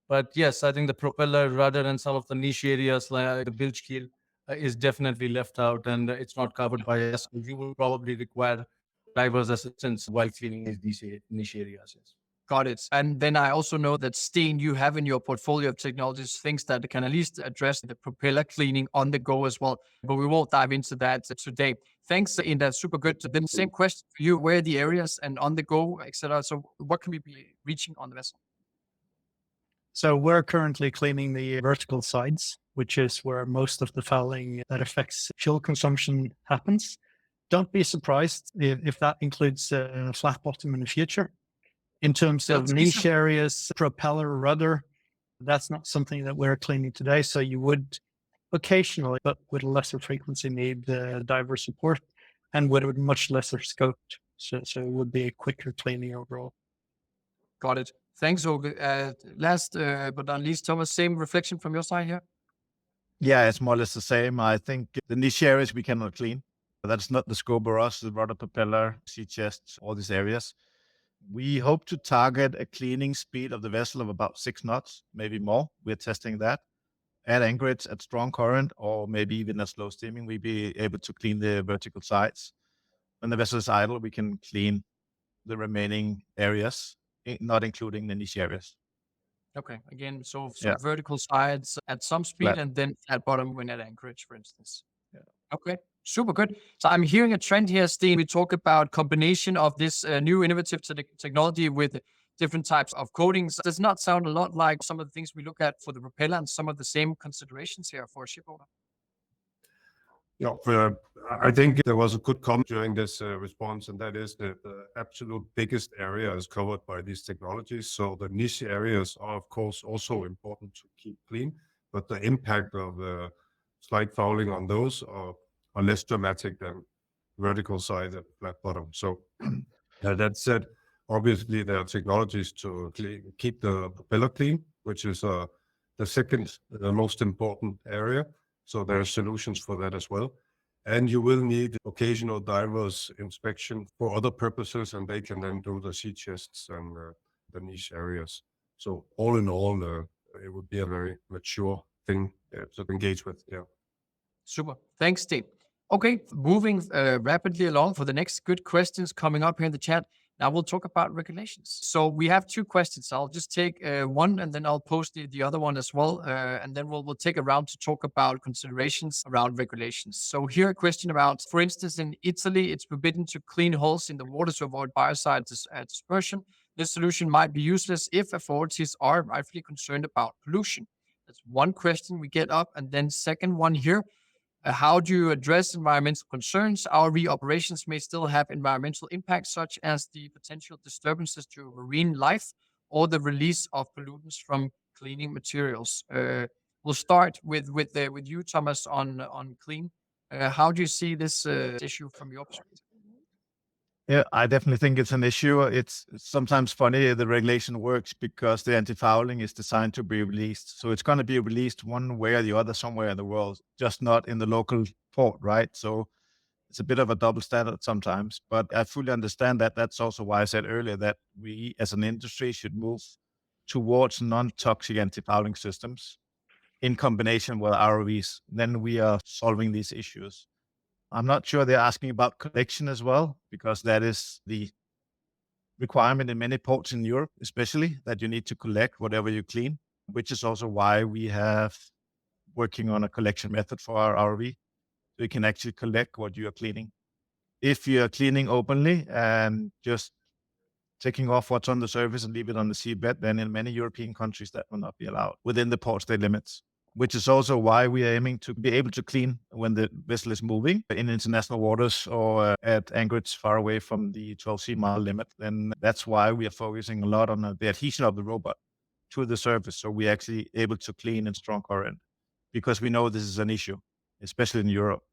But yes, I think the propeller, rudder, and some of the niche areas like the bilge keel is definitely left out, and it's not covered by us. You will probably require diver's assistance while cleaning these niche areas. Yes. Got it. And then I also know that Steen, you have in your portfolio of technologies things that can at least address the propeller cleaning on the go as well. But we won't dive into that today. Thanks, Inder. Super good. Then same question for you. Where are the areas and on the go, etc. So what can we be reaching on the vessel? So we're currently cleaning the vertical sides, which is where most of the fouling that affects fuel consumption happens. Don't be surprised if that includes flat bottom in the future. In terms of niche areas, propeller, rudder, that's not something that we're cleaning today. So you would occasionally, but with a lesser frequency, need diver support and with a much lesser scope. So it would be a quicker cleaning overall. Got it. Thanks, Åge. Last but not least, Thomas, same reflection from your side here? Yeah, it's more or less the same. I think the niche areas we cannot clean. That's not the scope for us, the rudder, propeller, sea chests, all these areas. We hope to target a cleaning speed of the vessel of about 6 knots, maybe more. We're testing that. At anchorage, at strong current, or maybe even at slow steaming, we'll be able to clean the vertical sides. When the vessel is idle, we can clean the remaining areas, not including the niche areas. Okay. Again, so vertical sides at some speed Flat. and then flat bottom when at anchorage, for instance. Yeah. Okay. Super good. So I'm hearing a trend here, Steen. We talk about combination of this new innovative technology with different types of coatings. Does not sound a lot like some of the things we look at for the propeller and some of the same considerations here for a ship owner. Yeah, I think there was a good comment during this response, and that is that the absolute biggest area is covered by these technologies. So the niche areas are, of course, also important to keep clean, but the impact of the slight fouling on those are less dramatic than vertical side and flat bottom. So that said, obviously there are technologies to keep the propeller clean, which is the second most important area. So there are solutions for that as well. And you will need occasional divers inspection for other purposes, and they can then do the sea chests and the niche areas. So all in all, it would be a very mature thing to engage with. Yeah. Super. Thanks, Steen. Okay, moving rapidly along for the next good questions coming up here in the chat. Now we'll talk about regulations. So we have 2 questions. I'll just take one and then I'll post the other one as well. And then we'll take a round to talk about considerations around regulations. So here a question about, for instance, in Italy, it's forbidden to clean holes in the water to avoid biocide dispersion. This solution might be useless if authorities are rightfully concerned about pollution. That's one question we get up. And then second one here. How do you address environmental concerns? ROV operations may still have environmental impacts, such as the potential disturbances to marine life or the release of pollutants from cleaning materials. We'll start with you, Thomas, on CLIIN. How do you see this issue from your perspective? Yeah, I definitely think it's an issue. It's sometimes funny the regulation works because the anti-fouling is designed to be released. So it's going to be released one way or the other somewhere in the world, just not in the local port, right? So it's a bit of a double standard sometimes, but I fully understand that. That's also why I said earlier that we as an industry should move towards non-toxic anti-fouling systems in combination with ROVs. Then we are solving these issues. I'm not sure they're asking about collection as well, because that is the requirement in many ports in Europe, especially that you need to collect whatever you clean, which is also why we have working on a collection method for our ROV. So you can actually collect what you are cleaning. If you are cleaning openly and just taking off what's on the surface and leave it on the seabed, then in many European countries that will not be allowed within the port state limits. Which is also why we are aiming to be able to clean when the vessel is moving in international waters or at anchorage far away from the 12 sea mile limit. Then that's why we are focusing a lot on the adhesion of the robot to the surface. So we're actually able to clean in strong current because we know this is an issue, especially in Europe.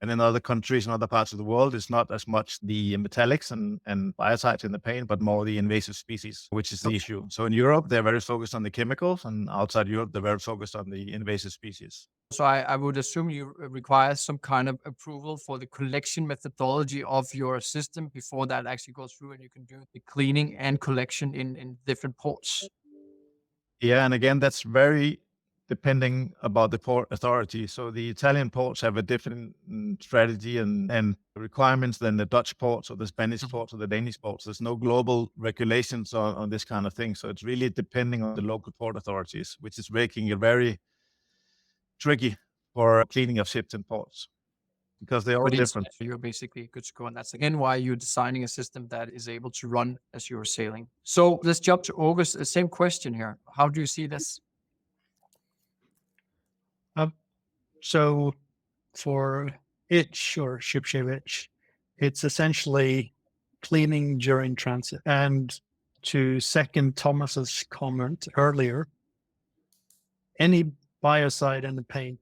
And in other countries and other parts of the world, it's not as much the metallics and biocides in the paint, but more the invasive species, which is the issue. So in Europe, they're very focused on the chemicals, and outside Europe, they're very focused on the invasive species. So I would assume you require some kind of approval for the collection methodology of your system before that actually goes through and you can do the cleaning and collection in different ports. Yeah, and again, that's very depending about the port authority. So the Italian ports have a different strategy and requirements than the Dutch ports or the Spanish ports or the Danish ports. There's no global regulations on this kind of thing. So it's really depending on the local port authorities, which is making it very tricky for cleaning of ships and ports because they're all But different. you're basically good to go. And that's again why you're designing a system that is able to run as you're sailing. So let's jump to August. The same question here. How do you see this? So for itch or Shipshave itch, it's essentially cleaning during transit. And to second Thomas's comment earlier, any biocide in the paint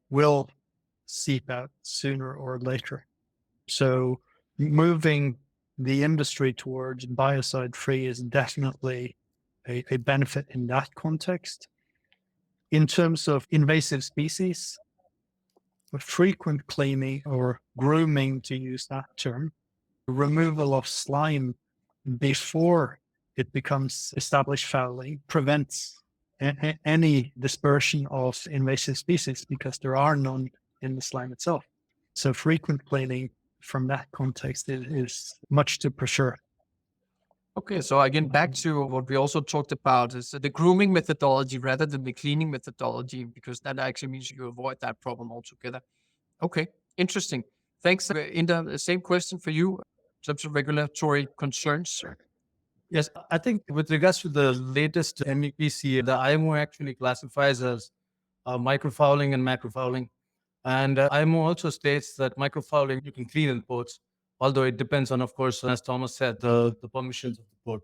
will seep out sooner or later. So moving the industry towards biocide free is definitely a benefit in that context. In terms of invasive species, frequent cleaning or grooming, to use that term, removal of slime before it becomes established fouling prevents any dispersion of invasive species because there are none in the slime itself. So frequent cleaning from that context is much to prefer. Okay, so again, back to what we also talked about is the grooming methodology rather than the cleaning methodology, because that actually means you avoid that problem altogether. Okay, interesting. Thanks, Inder. The same question for you in terms of regulatory concerns. Yes, I think with regards to the latest MEPC, the IMO actually classifies as microfouling and macrofouling. And IMO also states that microfouling you can clean in ports, although it depends on, of course, as Thomas said, the permissions of the port.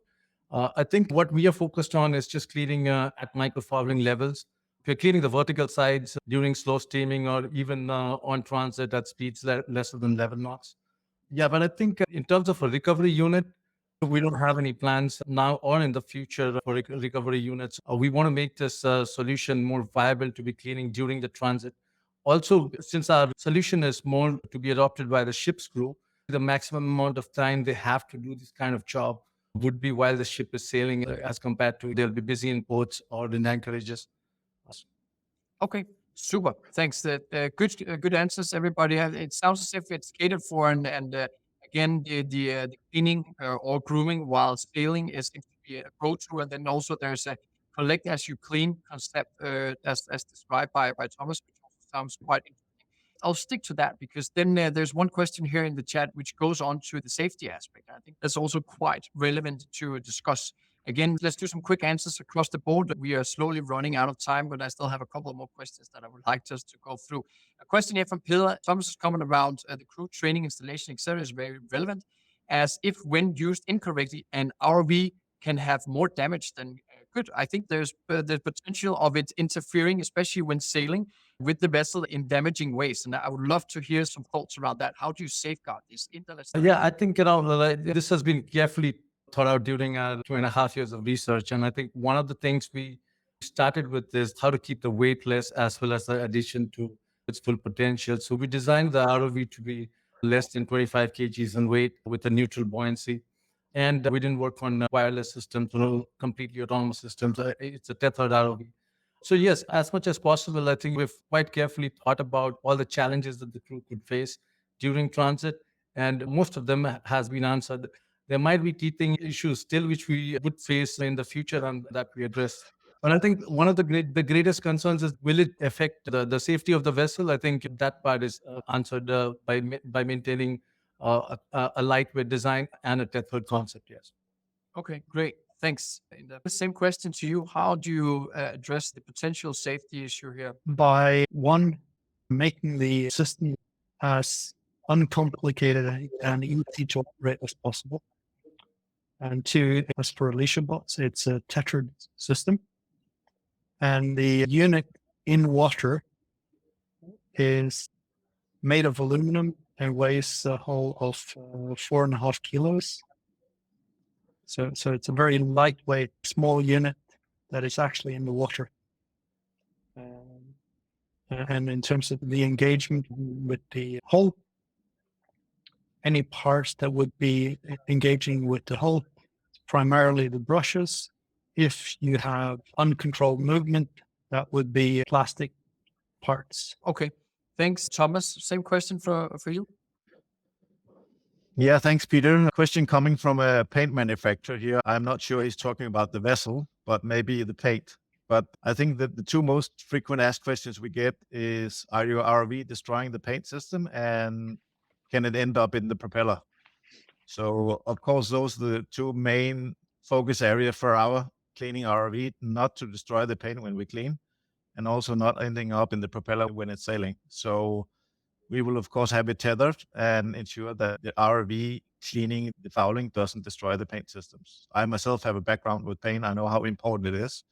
I think what we are focused on is just cleaning at microfouling levels. If you're cleaning the vertical sides during slow steaming or even on transit at speeds lesser than 11 knots. Yeah, but I think in terms of a recovery unit, we don't have any plans now or in the future for recovery units. We want to make this solution more viable to be cleaning during the transit. Also, since our solution is more to be adopted by the ship's crew, the maximum amount of time they have to do this kind of job would be while the ship is sailing as compared to they'll be busy in ports or in anchorages. Okay, super. Thanks. Good answers, everybody. It sounds as if it's catered for, and again, the cleaning or grooming while sailing is to be a go-to, and then also there's a collect as you clean concept as described by Thomas, which also sounds quite interesting. I'll stick to that because then there's one question here in the chat which goes on to the safety aspect. I think that's also quite relevant to discuss. Again, let's do some quick answers across the board. We are slowly running out of time, but I still have a couple more questions that I would like us to go through. A question here from Peter. Thomas's comment around the crew training, installation, etc., is very relevant, as if when used incorrectly, an ROV can have more damage than good. I think there's the potential of it interfering, especially when sailing with the vessel in damaging ways. And I would love to hear some thoughts around that. How do you safeguard this? Yeah, I think this has been carefully thought out during our 2.5 years of research. And I think one of the things we started with is how to keep the weight less as well as the addition to its full potential. So we designed the ROV to be less than 25 kgs in weight with a neutral buoyancy. And we didn't work on wireless systems or completely autonomous systems. It's a tethered ROV. So yes, as much as possible, I think we've quite carefully thought about all the challenges that the crew could face during transit. And most of them has been answered. There might be teething issues still, which we would face in the future and that we address. But I think one of the greatest concerns is, will it affect the safety of the vessel? I think that part is answered by maintaining a lightweight design and a tethered concept, yes. Okay, great. Thanks. The same question to you. How do you address the potential safety issue here? By one, making the system as uncomplicated and easy to operate as possible. And two, as for Alicia Bots, it's a tethered system. And the unit in water is made of aluminum and weighs a hull of 4.5 kilos. So it's a very lightweight, small unit that is actually in the water. And in terms of the engagement with the hull, any parts that would be engaging with the hull, primarily the brushes. If you have uncontrolled movement, that would be plastic parts. Okay. Thanks, Thomas. Same question for you. Yeah, thanks, Peter. A question coming from a paint manufacturer here. I'm not sure he's talking about the vessel, but maybe the paint. But I think that the two most frequent asked questions we get is, are your ROV destroying the paint system, and can it end up in the propeller? So, of course, those are the two main focus area for our cleaning ROV, not to destroy the paint when we clean, and also not ending up in the propeller when it's sailing. So we will, of course, have it tethered and ensure that the ROV cleaning, the fouling doesn't destroy the paint systems. I myself have a background with paint. I know how important it is.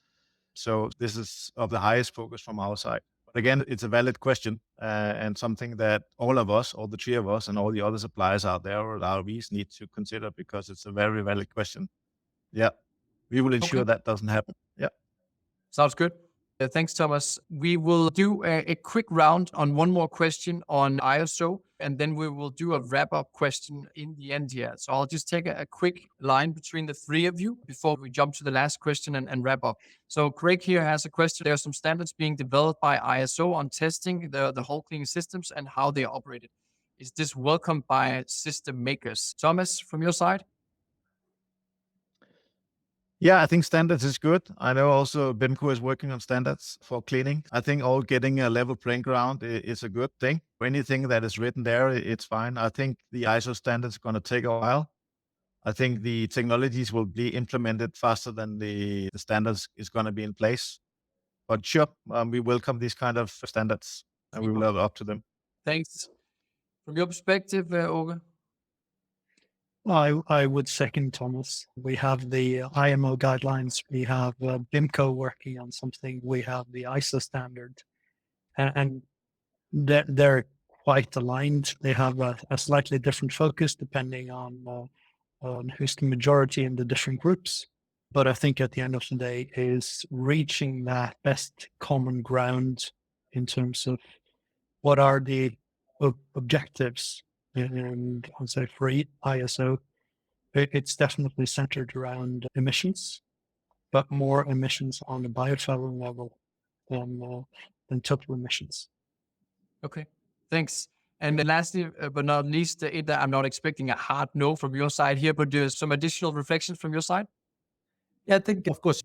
So this is of the highest focus from our side. But again, it's a valid question and something that all of us, all the three of us and all the other suppliers out there or ROVs need to consider, because it's a very valid question. Yeah, we will ensure that doesn't happen. Yeah. Sounds good. Thanks, Thomas. We will do a quick round on one more question on ISO, and then we will do a wrap-up question in the end here. So I'll just take a quick line between the three of you before we jump to the last question and wrap up. So Craig here has a question. There are some standards being developed by ISO on testing the hull cleaning systems and how they are operated. Is this welcomed by system makers? Thomas, from your side? Yeah, I think standards is good. I know also BIMCO is working on standards for cleaning. I think all getting a level playing ground is a good thing. Anything that is written there, it's fine. I think the ISO standards are going to take a while. I think the technologies will be implemented faster than the standards is going to be in place. But sure, we welcome these kind of standards and we will live up to them. Thanks. From your perspective, Åge? I would second Thomas. We have the IMO guidelines. We have BIMCO working on something. We have the ISO standard. And they're quite aligned. They have a slightly different focus depending on who's the majority in the different groups. But I think at the end of the day is reaching that best common ground in terms of what are the objectives. And I'll say for ISO, it's definitely centered around emissions, but more emissions on the biofouling level than total emissions. Okay, thanks. And then lastly, but not least, Inder, I'm not expecting a hard no from your side here, but there's some additional reflections from your side? Yeah, I think, of course,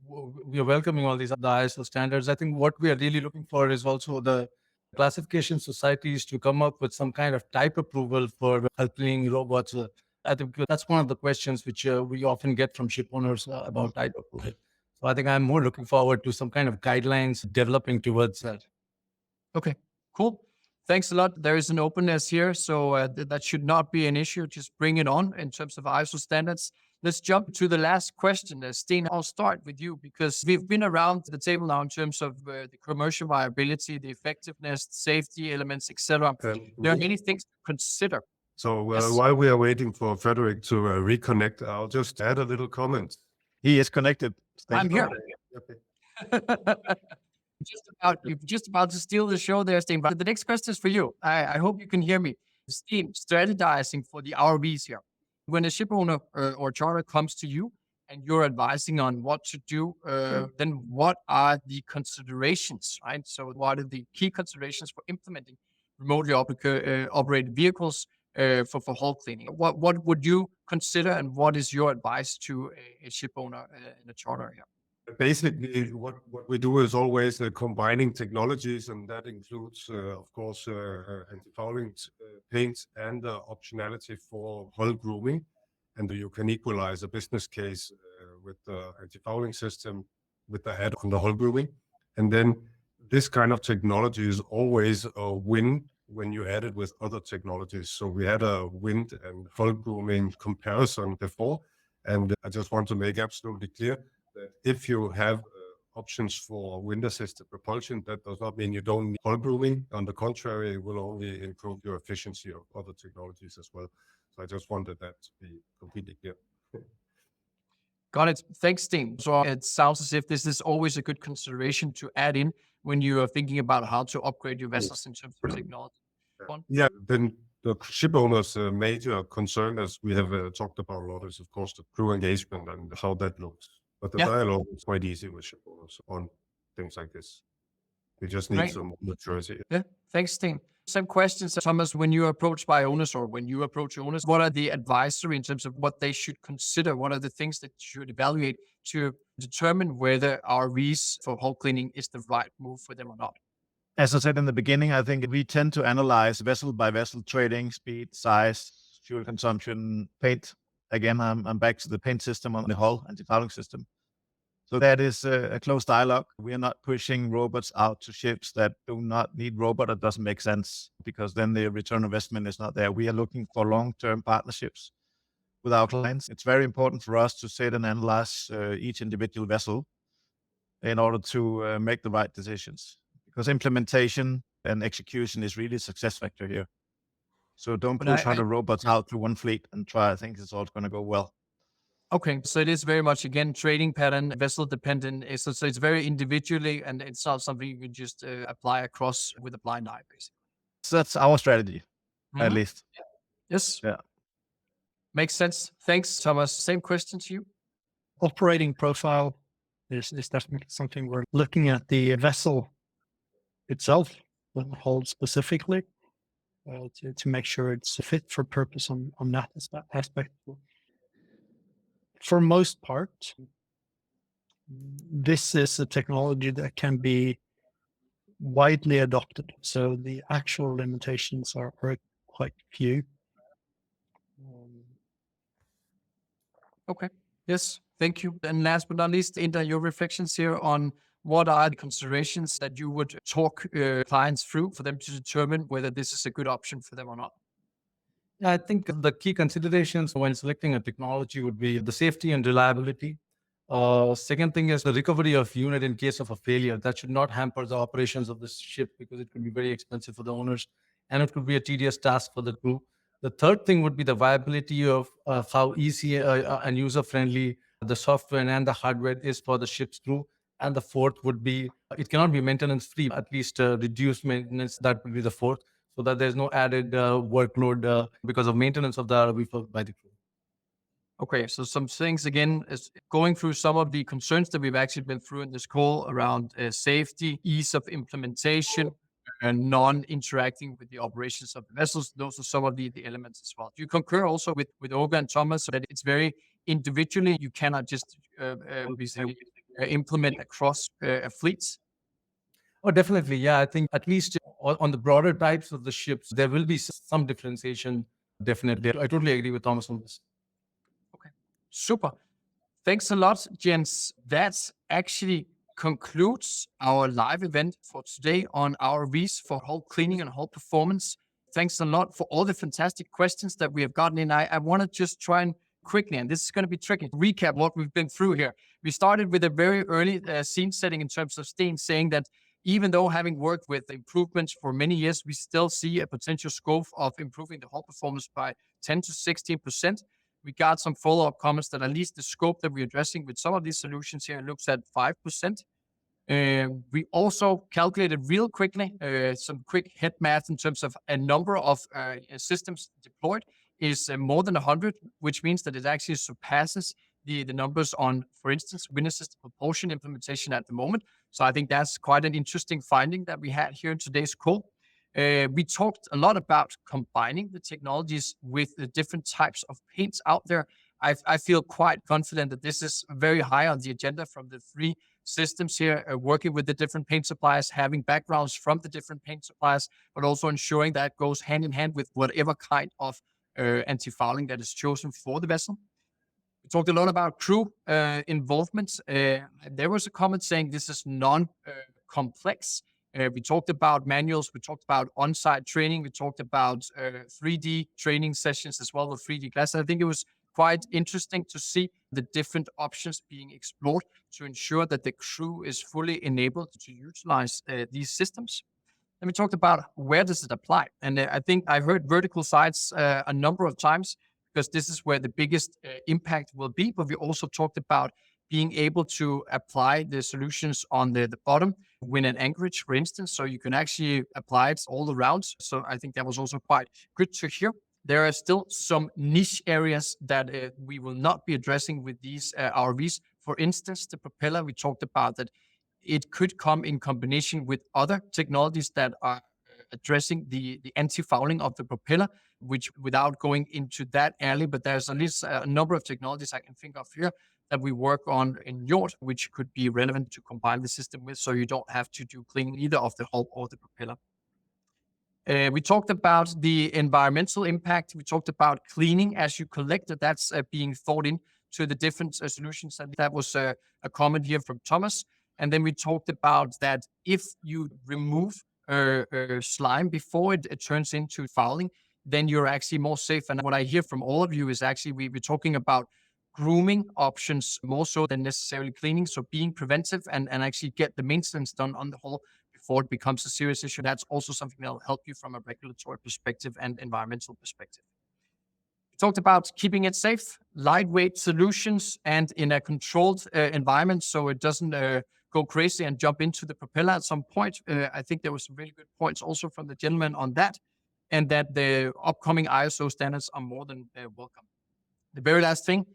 we are welcoming all these other ISO standards. I think what we are really looking for is also the classification societies to come up with some kind of type approval for cleaning robots. I think that's one of the questions which we often get from ship owners about type approval. So I think I'm more looking forward to some kind of guidelines developing towards that. Okay, cool. Thanks a lot. There is an openness here, so that should not be an issue. Just bring it on in terms of ISO standards. Let's jump to the last question. Steen, I'll start with you because we've been around the table now in terms of the commercial viability, the effectiveness, safety elements, etc. There are many things to consider. So while we are waiting for Frederick to reconnect, I'll just add a little comment. He is connected. I'm here. Okay. You're just about to steal the show there, Steen. But the next question is for you. I hope you can hear me. Steen, strategizing for the ROVs here. When a ship owner or charter comes to you and you're advising on what to do, then what are the considerations, right? So what are the key considerations for implementing remotely operated vehicles for hull cleaning? What would you consider, and what is your advice to a ship owner and a charter here? Basically, what we do is always combining technologies, and that includes, of course, anti-fouling paints and optionality for hull grooming. And you can equalize a business case with the anti-fouling system with the add on the hull grooming. And then this kind of technology is always a win when you add it with other technologies. So we had a wind and hull grooming comparison before, and I just want to make absolutely clear that if you have options for wind-assisted propulsion. That does not mean you don't need hull grooming. On the contrary, it will only improve your efficiency of other technologies as well. So I just wanted that to be completely clear. Got it. Thanks, Steen. So it sounds as if this is always a good consideration to add in when you are thinking about how to upgrade your vessels in terms of technology. Yeah, then the ship owner's major concern, as we have talked about a lot, is of course the crew engagement and how that looks. But the dialogue is quite easy with ship owners on things like this. We just need some maturity. Yeah, thanks, Steen. Same questions, Thomas, when you're approached by owners or when you approach owners, what are the advisory in terms of what they should consider? What are the things that you should evaluate to determine whether ROVs for hull cleaning is the right move for them or not? As I said in the beginning, I think we tend to analyze vessel by vessel trading, speed, size, fuel consumption, paint. Again, I'm back to the paint system on the hull, anti-fouling system. So that is a close dialogue. We are not pushing robots out to ships that do not need robot. It doesn't make sense because then the return on investment is not there. We are looking for long-term partnerships with our clients. It's very important for us to sit and analyze each individual vessel in order to make the right decisions, because implementation and execution is really a success factor here. So don't push 100 robots out to one fleet and I think it's all going to go well. Okay, so it is very much, again, trading pattern, vessel dependent. So it's very individually, and it's not something you can just apply across with a blind eye, basically. So that's our strategy, at least. Yes. Yeah. Makes sense. Thanks, Thomas. Same question to you. Operating profile is definitely something we're looking at. The vessel itself, the hull specifically, to make sure it's fit for purpose on that aspect. For most part, this is a technology that can be widely adopted. So the actual limitations are quite few. Okay. Yes. Thank you. And last but not least, Inder, your reflections here on what are the considerations that you would talk clients through for them to determine whether this is a good option for them or not? Yeah, I think the key considerations when selecting a technology would be the safety and reliability. Second thing is the recovery of unit in case of a failure. That should not hamper the operations of the ship because it could be very expensive for the owners and it could be a tedious task for the crew. The third thing would be the viability of how easy and user-friendly the software and the hardware is for the ship's crew. And the fourth would be, it cannot be maintenance-free, at least reduced maintenance. That would be the fourth, so that there's no added workload because of maintenance of the ROV by the crew. Okay, so some things, again, is going through some of the concerns that we've actually been through in this call around safety, ease of implementation, and non-interacting with the operations of the vessels. Those are some of the elements as well. Do you concur also with Åge and Thomas that it's very individually, you cannot just implement across fleets? Oh, definitely. Yeah, I think at least on the broader types of the ships, there will be some differentiation. Definitely. I totally agree with Thomas on this. Okay, super. Thanks a lot, Jens. That actually concludes our live event for today on ROVs for hull cleaning and hull performance. Thanks a lot for all the fantastic questions that we have gotten in. I want to just try and quickly, and this is going to be tricky, recap what we've been through here. We started with a very early scene setting in terms of Steen saying that even though having worked with improvements for many years, we still see a potential scope of improving the hull performance by 10 to 16%. We got some follow-up comments that at least the scope that we're addressing with some of these solutions here looks at 5%. We also calculated real quickly some quick head math in terms of a number of systems deployed is more than 100, which means that it actually surpasses the numbers on, for instance, wind-assisted propulsion implementation at the moment. So I think that's quite an interesting finding that we had here in today's call. We talked a lot about combining the technologies with the different types of paints out there. I feel quite confident that this is very high on the agenda from the three systems here, working with the different paint suppliers, having backgrounds from the different paint suppliers, but also ensuring that goes hand in hand with whatever kind of anti-fouling that is chosen for the vessel. We talked a lot about crew involvement. There was a comment saying this is non-complex. We talked about manuals. We talked about on-site training. We talked about 3D training sessions as well with 3D classes. I think it was quite interesting to see the different options being explored to ensure that the crew is fully enabled to utilize these systems. Then we talked about where does it apply, and I think I heard vertical sites a number of times because this is where the biggest impact will be. But we also talked about being able to apply the solutions on the bottom with an anchorage, for instance, so you can actually apply it all around. So I think that was also quite good to hear. There are still some niche areas that we will not be addressing with these ROVs. For instance, the propeller, we talked about that it could come in combination with other technologies that are addressing the anti-fouling of the propeller, which without going into that early, but there's at least a number of technologies I can think of here that we work on in Njord, which could be relevant to combine the system with, so you don't have to do cleaning either of the hull or the propeller. We talked about the environmental impact. We talked about cleaning as you collect it. That's being thought into the different solutions. And that was a comment here from Thomas. And then we talked about that if you remove slime before it turns into fouling, then you're actually more safe. And what I hear from all of you is actually we're talking about grooming options more so than necessarily cleaning. So being preventive and actually get the maintenance done on the hull before it becomes a serious issue. That's also something that will help you from a regulatory perspective and environmental perspective. We talked about keeping it safe, lightweight solutions, and in a controlled environment so it doesn't go crazy and jump into the propeller at some point. I think there were some really good points also from the gentleman on that, and that the upcoming ISO standards are more than welcome. The very last thing,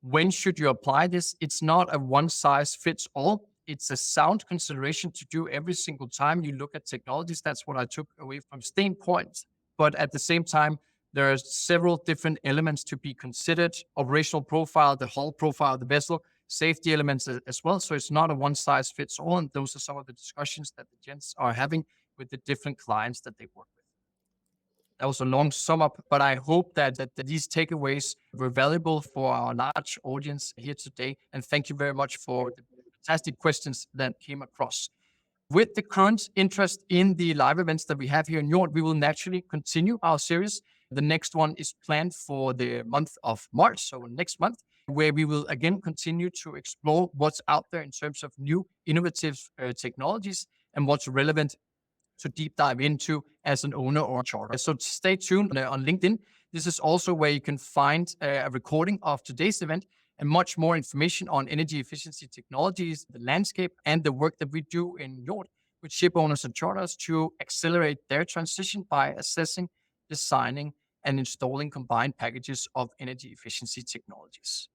when should you apply this? It's not a one-size-fits-all. It's a sound consideration to do every single time you look at technologies. That's what I took away from Steen point. But at the same time, there are several different elements to be considered. Operational profile, the hull profile of the vessel, safety elements as well. So it's not a one-size-fits-all. And those are some of the discussions that the gents are having with the different clients that they work with. That was a long sum up, but I hope that these takeaways were valuable for our large audience here today. And thank you very much for the fantastic questions that came across. With the current interest in the live events that we have here in Njord, we will naturally continue our series. The next one is planned for the month of March, so next month, where we will again continue to explore what's out there in terms of new innovative technologies and what's relevant to deep dive into as an owner or a charter. So stay tuned on LinkedIn. This is also where you can find a recording of today's event and much more information on energy efficiency technologies, the landscape, and the work that we do in Njord with ship owners and charters to accelerate their transition by assessing, designing, and installing combined packages of energy efficiency technologies.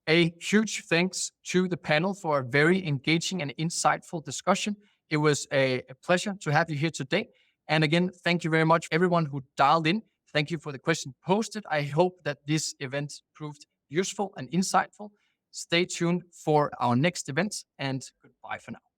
A huge thanks to the panel for a very engaging and insightful discussion. It was a pleasure to have you here today. And again, thank you very much, everyone who dialed in. Thank you for the question posted. I hope that this event proved useful and insightful. Stay tuned for our next event, and goodbye for now.